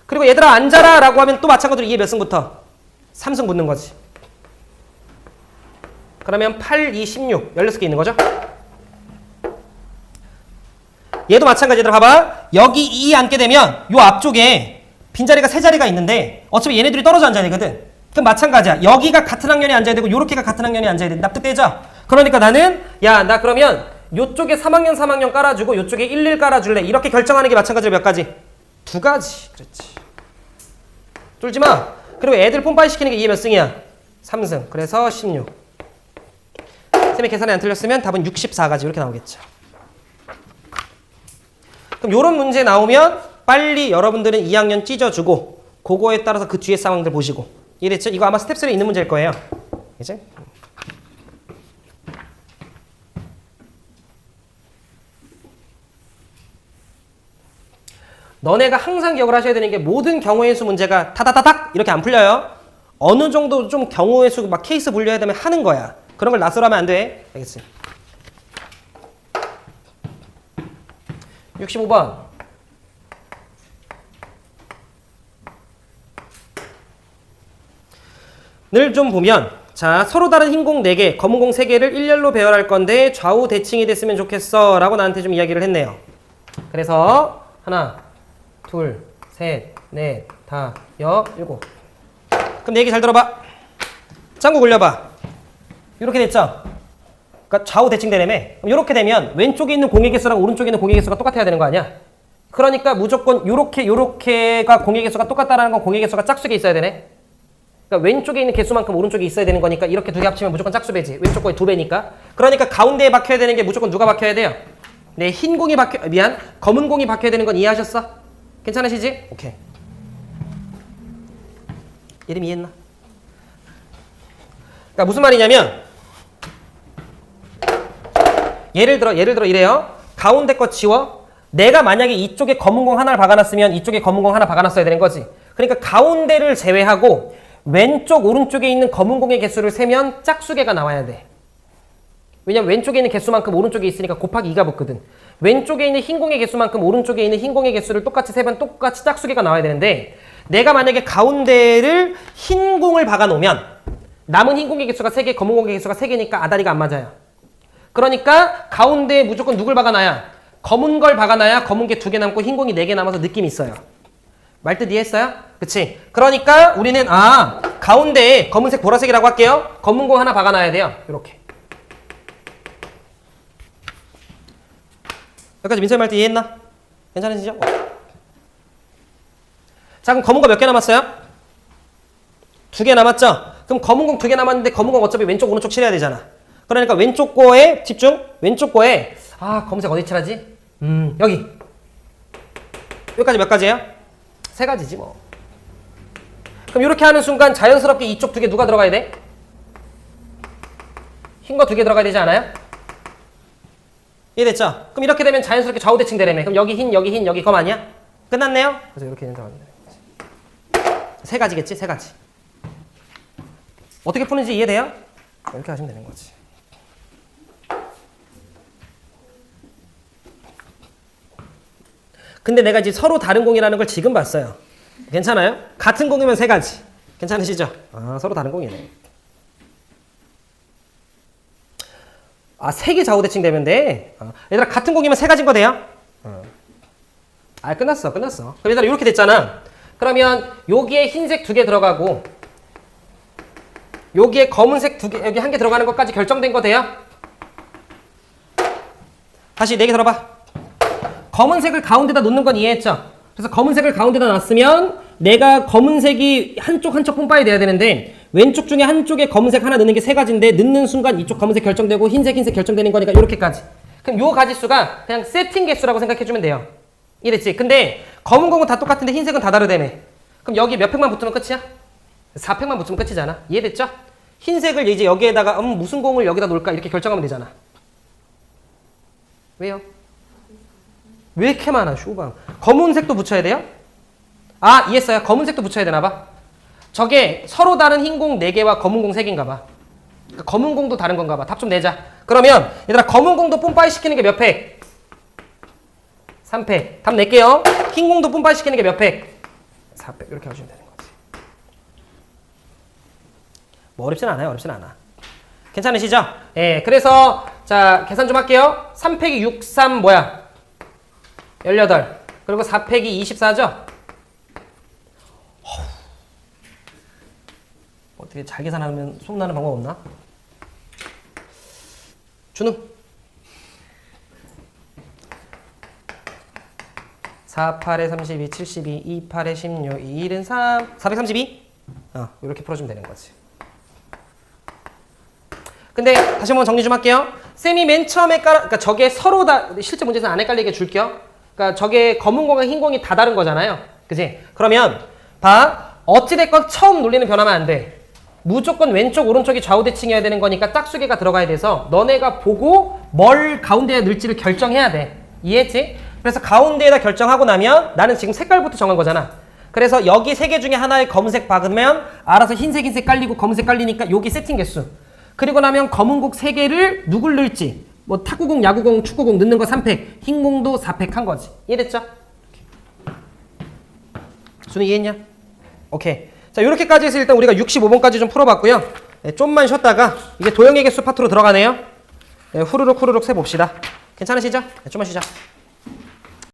그리고 얘들아 앉아라 라고 하면 또 마찬가지로 이게 몇 승부터? 3승 붙는 거지. 그러면 8, 2, 16 16개 있는 거죠. 얘도 마찬가지. 얘들아 봐봐. 여기 2 앉게 되면 요 앞쪽에 빈자리가 3자리가 있는데 어차피 얘네들이 떨어져 앉아야 되거든. 그럼 마찬가지야. 여기가 같은 학년이 앉아야 되고 요렇게가 같은 학년이 앉아야 돼. 납득되죠? 그러니까 나는 야 나 그러면 요쪽에 3학년 깔아주고 요쪽에 1, 1 깔아줄래. 이렇게 결정하는 게 마찬가지로 몇 가지? 2가지. 그렇지. 쫄지 마. 그리고 애들 폼파이 시키는 게 이게 몇 승이야? 3승. 그래서 16. 쌤이 계산이 안 틀렸으면 답은 64가지 이렇게 나오겠죠. 그럼 요런 문제 나오면 빨리 여러분들은 2학년 찢어주고 그거에 따라서 그 뒤에 상황들 보시고 이랬죠? 이거 아마 스텝 3에 있는 문제일 거예요. 이제 너네가 항상 기억을 하셔야 되는 게 모든 경우의 수 문제가 타다다닥 이렇게 안 풀려요. 어느 정도 좀 경우의 수 막 케이스 분류해야 되면 하는 거야. 그런 걸 낯설어 하면 안 돼. 알겠지? 65번. 늘 좀 보면 자 서로 다른 흰 공 4개, 검은 공 3개를 일렬로 배열할 건데 좌우 대칭이 됐으면 좋겠어 라고 나한테 좀 이야기를 했네요. 그래서 하나, 둘, 셋, 넷, 다, 여, 일곱. 그럼 내 얘기 잘 들어봐. 짱구 굴려봐. 이렇게 됐죠? 그러니까 좌우 대칭되려면 이렇게 되면 왼쪽에 있는 공의 개수랑 오른쪽에 있는 공의 개수가 똑같아야 되는 거 아니야? 그러니까 무조건 요렇게가 공의 개수가 똑같다라는 건 공의 개수가 짝수에 있어야 되네. 그러니까 왼쪽에 있는 개수만큼 오른쪽에 있어야 되는 거니까 이렇게 두 개 합치면 무조건 짝수배지. 왼쪽 거에 2배니까. 그러니까 가운데에 박혀야 되는 게 무조건 누가 박혀야 돼요? 네, 흰 공이 검은 공이 박혀야 되는 건 이해하셨어? 괜찮으시지? 오케이. 이름 이해했나? 그러니까 무슨 말이냐면 예를 들어 이래요. 가운데 거 지워. 내가 만약에 이쪽에 검은 공 하나를 박아놨으면 이쪽에 검은 공 하나 박아놨어야 되는 거지. 그러니까 가운데를 제외하고 왼쪽 오른쪽에 있는 검은 공의 개수를 세면 짝수개가 나와야 돼. 왜냐면 왼쪽에 있는 개수만큼 오른쪽에 있으니까 곱하기 2가 붙거든. 왼쪽에 있는 흰 공의 개수만큼 오른쪽에 있는 흰 공의 개수를 똑같이 세면 똑같이 짝수개가 나와야 되는데 내가 만약에 가운데를 흰 공을 박아놓으면 남은 흰 공의 개수가 3개, 검은 공의 개수가 3개니까 아다리가 안 맞아요. 그러니까 가운데에 무조건 누굴 박아놔야? 검은 걸 박아놔야 검은 게 2개 남고 흰 공이 4개 남아서 느낌이 있어요. 말뜻 이해했어요? 그치? 그러니까 우리는 가운데에 검은색 보라색이라고 할게요. 검은 공 하나 박아놔야 돼요. 이렇게. 여기까지 민서이 말뜻 이해했나? 괜찮으시죠? 자 그럼 검은 거 몇 개 남았어요? 2개 남았죠? 그럼 검은 공 2개 남았는데 검은 공 어차피 왼쪽 오른쪽 칠해야 되잖아. 그러니까 왼쪽 거에 집중. 왼쪽 거에 검은색 어디 칠하지? 여기. 여기까지 몇 가지예요? 3가지지 뭐. 그럼 이렇게 하는 순간 자연스럽게 이쪽 2개 누가 들어가야 돼? 흰 거 2개 들어가야 되지 않아요? 이해됐죠? 그럼 이렇게 되면 자연스럽게 좌우 대칭 되려면 그럼 여기 흰, 여기 검 아니야? 끝났네요? 그래서 이렇게 되는 상황입니다. 3가지겠지? 3가지. 어떻게 푸는지 이해돼요? 이렇게 하시면 되는 거지. 근데 내가 이제 서로 다른 공이라는 걸 지금 봤어요. 괜찮아요? 같은 공이면 3가지. 괜찮으시죠? 서로 다른 공이네. 3개 좌우 대칭 되면 돼. 얘들아 같은 공이면 3가지인 거 돼요? 아, 끝났어. 그럼 얘들아 이렇게 됐잖아. 그러면 여기에 흰색 2개 들어가고 여기에 검은색 2개, 여기 1개 들어가는 것까지 결정된 거 돼요? 다시 4개 들어봐. 검은색을 가운데다 놓는 건 이해했죠? 그래서 검은색을 가운데다 놨으면 내가 검은색이 한쪽 뿜빠이 돼야 되는데 왼쪽 중에 한쪽에 검은색 하나 넣는 게 3가지인데 넣는 순간 이쪽 검은색 결정되고 흰색 결정되는 거니까 이렇게까지. 그럼 요 가지수가 그냥 세팅 개수라고 생각해주면 돼요. 이해됐지? 근데 검은 공은 다 똑같은데 흰색은 다 다르다며. 그럼 여기 몇 팩만 붙으면 끝이야? 4팩만 붙으면 끝이잖아. 이해됐죠? 흰색을 이제 여기에다가 무슨 공을 여기다 놓을까 이렇게 결정하면 되잖아. 왜요? 왜 이렇게 많아 쇼방. 검은색도 붙여야 돼요? 아, 이해했어요. 검은색도 붙여야 되나봐. 저게 서로 다른 흰 공 4개와 검은 공 3개인가 봐. 그러니까 검은 공도 다른 건가 봐. 답 좀 내자. 그러면 얘들아 검은 공도 뿜빠이 시키는 게 몇 팩? 3팩. 답 낼게요. 흰 공도 뿜빠이 시키는 게 몇 팩? 4팩. 이렇게 하시면 되는 거지. 뭐 어렵진 않아요. 괜찮으시죠? 예, 그래서 자 계산 좀 할게요. 3팩이 6, 3 뭐야? 18. 그리고 4팩이 24죠? 어떻게 잘 계산하면 소문나는 방법 없나? 준우 4, 8에 32, 72, 2, 8에 16, 2, 1은 3 432? 이렇게 풀어주면 되는 거지. 근데 다시 한번 정리 좀 할게요. 쌤이 맨 처음에 그러니까 저게 서로 다 실제 문제에서 안 헷갈리게 줄게요. 그러니까 저게 검은 공과 흰 공이 다 다른 거잖아요. 그지? 그러면 봐. 어찌됐건 처음 논리는 변하면 안 돼. 무조건 왼쪽 오른쪽이 좌우 대칭이어야 되는 거니까 짝수개가 들어가야 돼서 너네가 보고 뭘 가운데에 넣을지를 결정해야 돼. 이해했지? 그래서 가운데에다 결정하고 나면 나는 지금 색깔부터 정한 거잖아. 그래서 여기 3개 중에 하나에 검은색 박으면 알아서 흰색 깔리고 검은색 깔리니까 여기 세팅 개수. 그리고 나면 검은 공 3개를 누굴 넣을지 뭐 탁구공, 야구공, 축구공 넣는 거 3팩, 흰 공도 4팩 한 거지. 이해됐죠? 순이 이해했냐? 오케이. 자, 이렇게까지 해서 일단 우리가 65번까지 좀 풀어봤고요. 네, 좀만 쉬었다가 이제 도형의 개수 파트로 들어가네요. 네, 후루룩 세봅시다. 괜찮으시죠? 네, 좀만 쉬자.